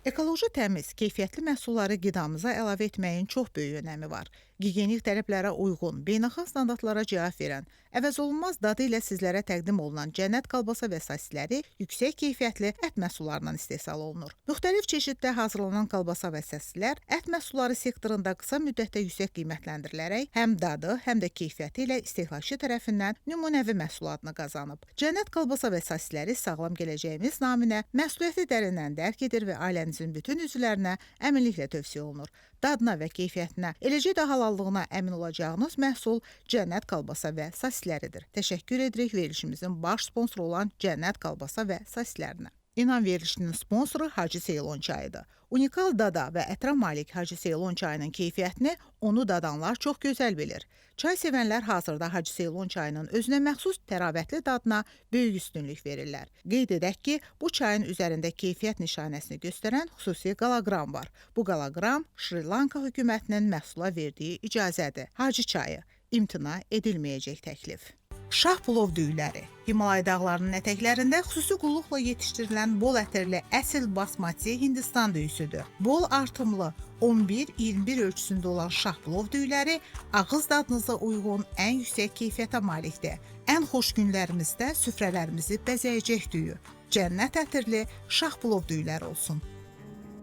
[SPEAKER 8] Ekoloji təmiz, keyfiyyətli məhsulları qidamıza əlavə etməyin çox böyük önəmi var. Gigiyenik tələblərə uyğun, beynəlxalq standartlara cavab verən, əvəzolunmaz dadı ilə sizlərə təqdim olunan cənnət kolbasa və sosisləri yüksək keyfiyyətli ət məhsullarından istehsal olunur. Müxtəlif çeşiddə hazırlanan kolbasa və sosislər ət məhsulları sektorunda qısa müddətdə yüksək qiymətləndirilərək həm dadı, həm də keyfiyyəti ilə istehlakçı tərəfindən nümunəvi məhsul adını qazanıb. Cənnət kolbasa və sosisləri sağlam gələcəyimiz naminə məsuliyyəti dərindən dərk edir və ailənizin bütün üzvlərinə əminliklə tövsiyə olunur. Dadına və keyfiyyətinə, eləcə də halallığına əmin olacağınız məhsul Cənnət kolbasa və sosisləridir. Təşəkkür edirik verilişimizin baş sponsoru olan Cənnət kolbasa və sosislərinə. İnan verilişinin sponsoru Hacı Seylon çayıdır. Unikal dada və ətra malik Hacı Seylon çayının keyfiyyətini onu dadanlar çox gözəl bilir. Çay sevənlər hazırda Hacı Seylon çayının özünə məxsus təravətli dadına böyük üstünlük verirlər. Qeyd edək ki, bu çayın üzərində keyfiyyət nişanəsini göstərən xüsusi qaloqram var. Bu qaloqram Şri Lanka hökumətinin məhsula verdiyi icazədir. Hacı çayı, imtina edilməyəcək təklif. Şah plov düyüləri. Himalay dağlarının ətəklərində xüsusi qulluqla yetişdirilən bol ətirli əsl basmati Hindistan düyüsüdür. Bol artımlı 11-21 ölçüsündə olan şah plov düyüləri ağız dadınıza uyğun ən yüksək keyfiyyətə malikdir. Ən xoş günlərimizdə süfrələrimizi bəzəyəcək düyü. Cənnət ətirli şah plov düyüləri olsun.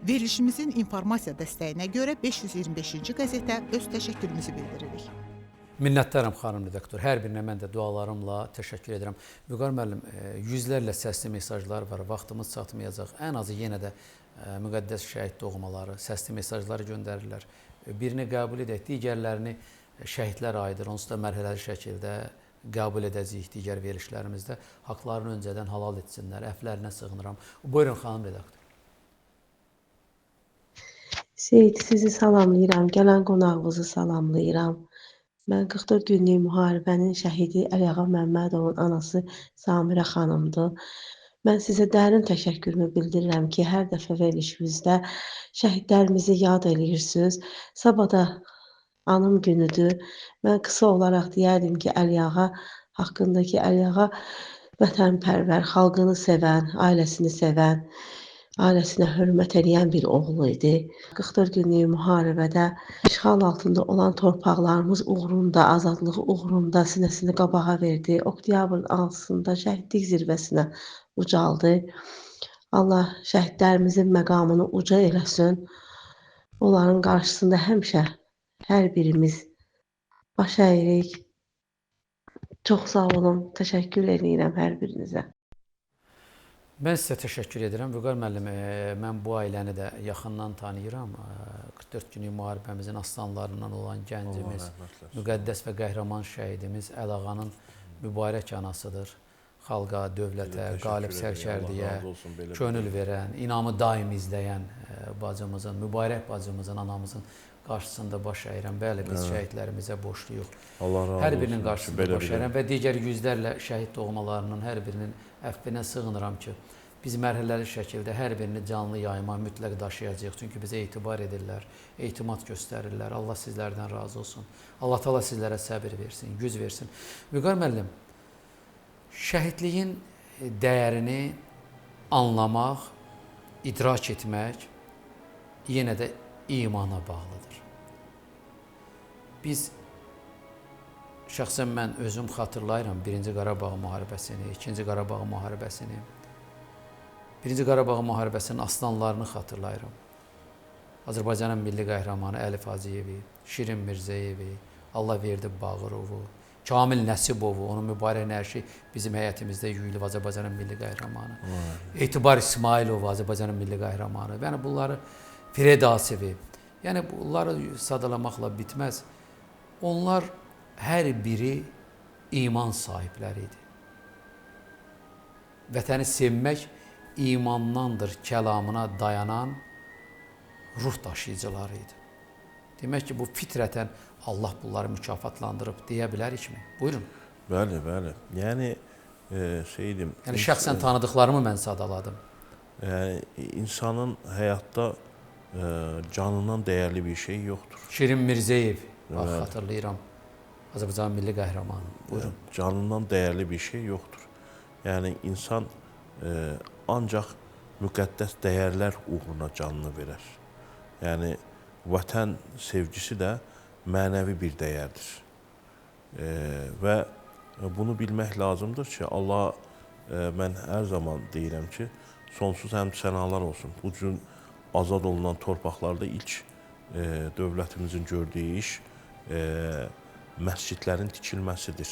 [SPEAKER 8] Verilişimizin informasiya dəstəyinə görə 525-ci qəzetə öz təşəkkürümüzü bildiririk.
[SPEAKER 7] Minnətdaram xanım redaktor. Hər birinə mən də dualarımla təşəkkür edirəm. Vüqar müəllim, yüzlərlə səsli mesajlar var. Vaxtımız çatmayacaq. Ən azı yenə də müqəddəs şəhid doğmaları, səsli mesajlar göndərirlər. Birini qəbul edək, digərlərini şəhidlər ayıdır. Onsuz da mərhələli şəkildə qəbul edəcəyik digər verilişlərimizdə. Haqlarını öncədən halal etsinlər. Əflərinə sığınıram. Buyurun xanım redaktor.
[SPEAKER 11] Seyid, sizi salamlayıram. Gələn qonağınızı salamlayıram. Mən 44 günlük müharibənin şəhidi Əliağa Məmmədovun anası Samirə xanımdır. Mən sizə dərin təşəkkürümü bildirirəm ki, hər dəfə verilişinizdə şəhidlərimizi yad edirsiniz. Sabah da anım günüdür. Mən qısa olaraq deyərdim ki, Əliağa haqqındakı Əliağa vətənpərvər, xalqını sevən, ailəsini sevən, ailəsinə hörmət edən bir oğlu idi. 44 günlük müharibədə işğal altında olan torpaqlarımız uğrunda, azadlığı uğrunda sinəsini qabağa verdi. Oktyabrın 6-sında şəhidlik zirvəsinə ucaldı. Allah şəhidlərimizin məqamını uca eləsin. Onların qarşısında həmişə hər birimiz baş əyirik. Çox sağ olun, təşəkkür edirəm hər birinizə.
[SPEAKER 7] Mən sizə təşəkkür edirəm. Vüqar müəllim, mən bu ailəni də yaxından tanıyıram. 44 günlük müharibəmizin aslanlarından olan gəncimiz, müqəddəs və qəhrəman şəhidimiz Əlağanın mübarək anasıdır. Xalqa, dövlətə, qalib sərkərdiyə könül verən, inamı daim izləyən bacımızın, mübarək bacımızın, anamızın qarşısında baş əyirəm. Bəli, biz şəhidlərimizə borçluyuq. Hər birinin qarşısında baş əyirəm və digər yüzlərlə şəhid doğmalarının hər birinin əfvinə sığınıram ki, biz mərhələli şəkildə hər birini canlı yayıma mütləq daşıyacağıq. Çünki bizə etibar edirlər, etimad göstərirlər. Allah sizlərdən razı olsun. Allah təala sizlərə səbir versin, güc versin. Vüqar müəllim, şəhidliyin dəyərini anlamaq, idrak etmək yenə də imana bağlıdır. Biz, şəxsən mən özüm xatırlayıram 1-ci Qarabağ müharibəsini, 2-ci Qarabağ müharibəsini, 1-ci Qarabağ müharibəsinin aslanlarını xatırlayıram. Azərbaycanın milli qəhrəmanı Əlif Hacıyevi, Şirin Mirzəyevi, Allahverdi Bağırovu, Kamil Nəsibovu, onun mübarək nəşi bizim həyətimizdə yüyülüb Azərbaycanın milli qəhrəmanı. Etibar İsmailovu, Azərbaycanın milli qəhrəmanı. Yəni bunları Fired Asivi, yəni bunları sadalamaqla bitməz. Onlar hər biri iman sahibləri idi. Vətəni sevmək imandandır kəlamına dayanan ruh daşıyıcıları idi. Demək ki, bu fitrətən Allah bunları mükafatlandırıb deyə bilərikmi? Buyurun.
[SPEAKER 1] Bəli, bəli. Yəni, şeydim...
[SPEAKER 7] Yəni, şəxsən tanıdıqlarımı mən sadaladım.
[SPEAKER 1] insanın həyatda canından dəyərli bir şey yoxdur.
[SPEAKER 7] Şirin Mirzəyev, bax xatırlayıram. Azərbaycan milli qəhrəmanı. Buyurun.
[SPEAKER 1] Canından dəyərli bir şey yoxdur. Yəni insan ancaq müqəddəs dəyərlər uğruna canını verər. Yəni vətən sevgisi də mənəvi bir dəyərdir. Və bunu bilmək lazımdır ki, Allah mən hər zaman deyirəm ki, sonsuz həmd sənalar olsun. Bu gün azad olunan torpaqlarda ilk dövlətimizin gördüyü iş məscidlərin tikilməsidir.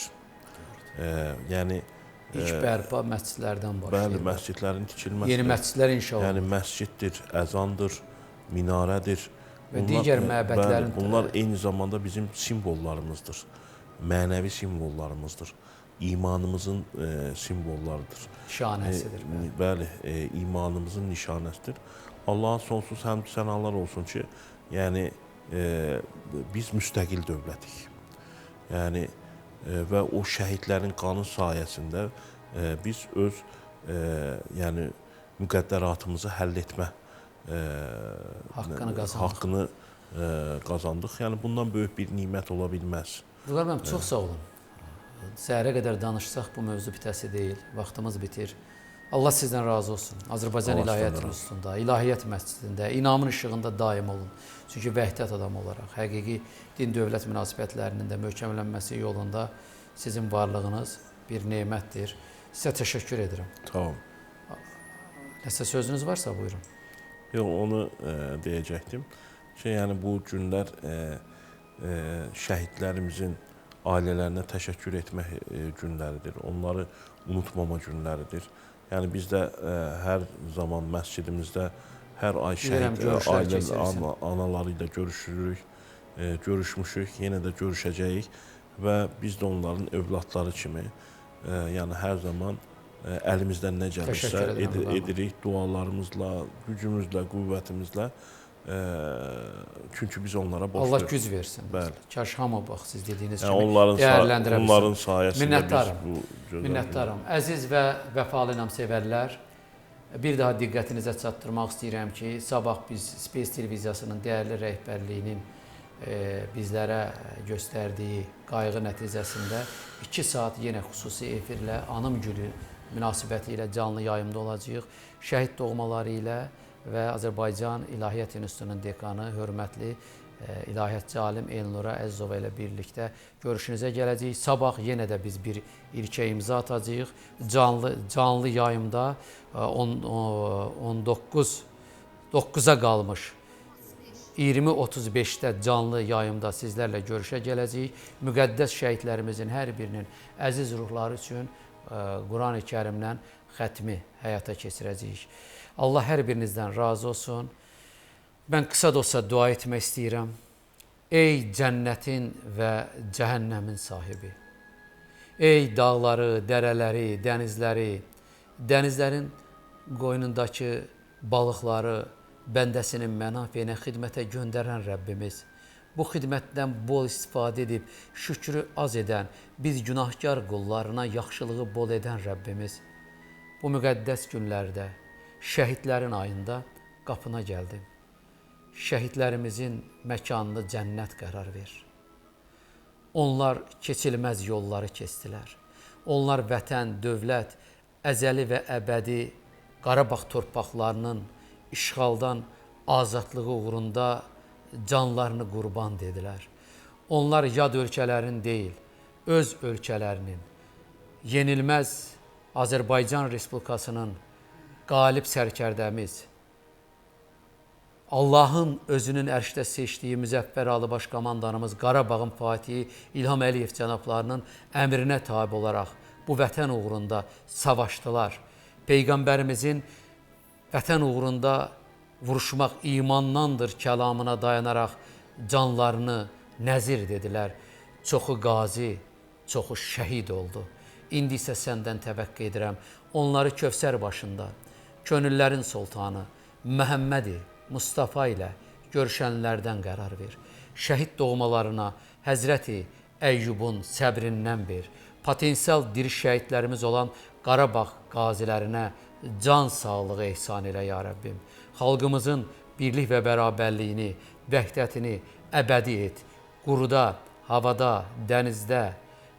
[SPEAKER 1] Yəni
[SPEAKER 7] İlk bərpa məscidlərdən başlayır.
[SPEAKER 1] Bəli, məscidlərin tikilməsidir.
[SPEAKER 7] Yeni məscidlər inşa olunur.
[SPEAKER 1] Yəni məsciddir, əzandır, minarədir.
[SPEAKER 7] Və digər məbədlərin.
[SPEAKER 1] Bunlar eyni zamanda bizim simvollarımızdır. Mənəvi simvollarımızdır. İmanımızın simvollarıdır.
[SPEAKER 7] Nişanəsidir.
[SPEAKER 1] Bəli, imanımızın nişanəsidir. Allah'a sonsuz həmd sənalar olsun ki, yəni biz müstəqil dövlətik. Yəni və o şəhidlərin qanı sayəsində biz öz yəni müqəddəratımızı həll etmə haqqını qazandıq. Yəni bundan böyük bir nimət ola bilməz.
[SPEAKER 7] Vüqar müəllim, çox sağ olun. Səhərə qədər danışsaq bu mövzu bitəsi deyil. Vaxtımız bitir. Allah sizdən razı olsun. Azərbaycan İlahiyyat İnstitutunda, İlahiyyat Məscidində, inamın işığında daim olun. Çünki vəhdət adamı olaraq, həqiqi din-dövlət münasibətlərinin də möhkəmlənməsi yolunda sizin varlığınız bir nemətdir. Sizə təşəkkür edirəm.
[SPEAKER 1] Tamam.
[SPEAKER 7] Nəsə sözünüz varsa buyurun.
[SPEAKER 1] Yox, onu deyəcəkdim. Yəni bu günlər şəhidlərimizin ailələrinə təşəkkür etmək günləridir. Onları unutmama günləridir. Yəni biz də hər zaman məscidimizdə hər ay şəhid analarıyla görüşürük, görüşmüşük, yenə də görüşəcəyik və biz də onların övladları kimi yəni hər zaman əlimizdən nə gəlirsə edirik dualarımızla, gücümüzlə, qüvvətimizlə. Çünki biz onlara boş
[SPEAKER 7] Allah güc versin.
[SPEAKER 1] Bəli.
[SPEAKER 7] Kaş hamı bax siz dediyiniz kimi dəyərləndirə bilsin.
[SPEAKER 1] Onların sayəsində biz bu gözəl.
[SPEAKER 7] Minnətdaram. Əziz və vəfalı inamsevərlər, bir daha diqqətinizə çatdırmaq istəyirəm ki, sabah biz Space televiziyasının dəyərli rəhbərliyinin bizlərə göstərdiyi qayğı nəticəsində 2 saat yenə xüsusi efirlə Anım Günü münasibəti ilə canlı yayımda olacağıq. Şəhid doğmaları ilə və Azərbaycan İlahiyyat İnstitutunun dekanı, hörmətli İlahiyyatçı alim Elnura Əzizova ilə birlikdə görüşünüzə gələcəyik. Sabah yenə də biz bir ilkə imza atacağıq. Canlı yayımda 9-a qalmış 20:35-də canlı yayımda sizlərlə görüşə gələcəyik. Müqəddəs şəhidlərimizin hər birinin əziz ruhları üçün Quran-ı Kərimdən xətmi həyata keçirəcəyik. Allah hər birinizdən razı olsun. Mən qısa da olsa dua etmək istəyirəm. Ey cənnətin və cəhənnəmin sahibi. Ey dağları, dərələri, dənizləri, dənizlərin qoynundakı balıqları bəndəsinin mənafeyinə xidmətə göndərən Rəbbimiz. Bu xidmətdən bol istifadə edib şükrü az edən, biz günahkar qullarına yaxşılığı bol edən Rəbbimiz. Bu müqəddəs günlərdə, şəhidlərin ayında qapına gəldim. Şəhidlərimizin məkanını cənnət qərar ver. Onlar keçilməz yolları keçdilər. Onlar vətən, dövlət, əzəli və əbədi Qarabağ torpaqlarının işğaldan azadlığı uğrunda canlarını qurban dedilər. Onlar yad ölkələrin deyil, öz ölkələrinin, yenilməz Azərbaycan Respublikasının qalib sərkərdəmiz, Allahın özünün ərşdə seçdiyi Müzəffər Ali Baş Komandanımız Qarabağın Fatihi İlham Əliyev cənablarının əmrinə tabi olaraq bu vətən uğrunda savaşdılar. Peyğəmbərimizin vətən uğrunda vuruşmaq imandandır kəlamına dayanaraq canlarını nəzir dedilər. Çoxu qazi, çoxu şəhid oldu. İndi isə səndən təvəqqə edirəm. Onları Kövsər başında, könüllərin sultanı Məhəmmədi Mustafa ilə görüşənlərdən qərar ver. Şəhid doğmalarına Həzrəti Əyyubun səbrindən ver. Potensial diri şəhidlərimiz olan Qarabağ qazilərinə can sağlığı ehsan elə ya Rəbbim. Xalqımızın birlik və bərabərliyini, vəhdətini əbədi et. Quruda, havada, dənizdə,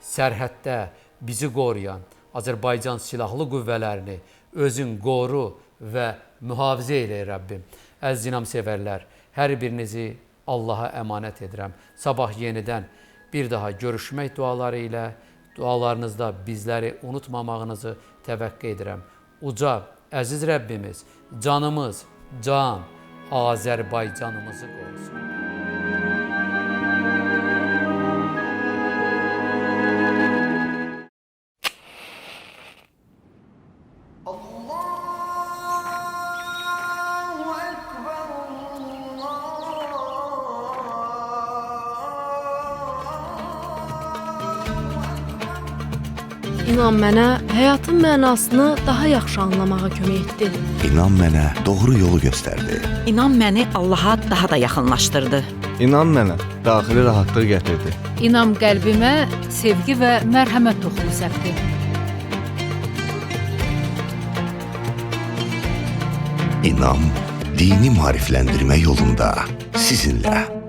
[SPEAKER 7] sərhəddə bizi qoruyan Azərbaycan silahlı qüvvələrini özün qoru və mühafizə elə Rəbbim. Əziz inamsevərlər, hər birinizi Allaha əmanət edirəm. Sabah yenidən bir daha görüşmək duaları ilə dualarınızda bizləri unutmamağınızı təvəqqə edirəm. Uca, əziz Rəbbimiz, canımız, can, Azərbaycanımızı qorusun.
[SPEAKER 2] İnan mənə həyatın mənasını daha yaxşı anlamağa kömək etdi.
[SPEAKER 3] İnan mənə doğru yolu göstərdi.
[SPEAKER 4] İnan məni Allaha daha da yaxınlaşdırdı.
[SPEAKER 5] İnan mənə daxili rahatlıq gətirdi.
[SPEAKER 6] İnam qəlbimə sevgi və mərhəmət toxumu səpdi.
[SPEAKER 3] İnam dini maarifləndirmə yolunda sizinlə.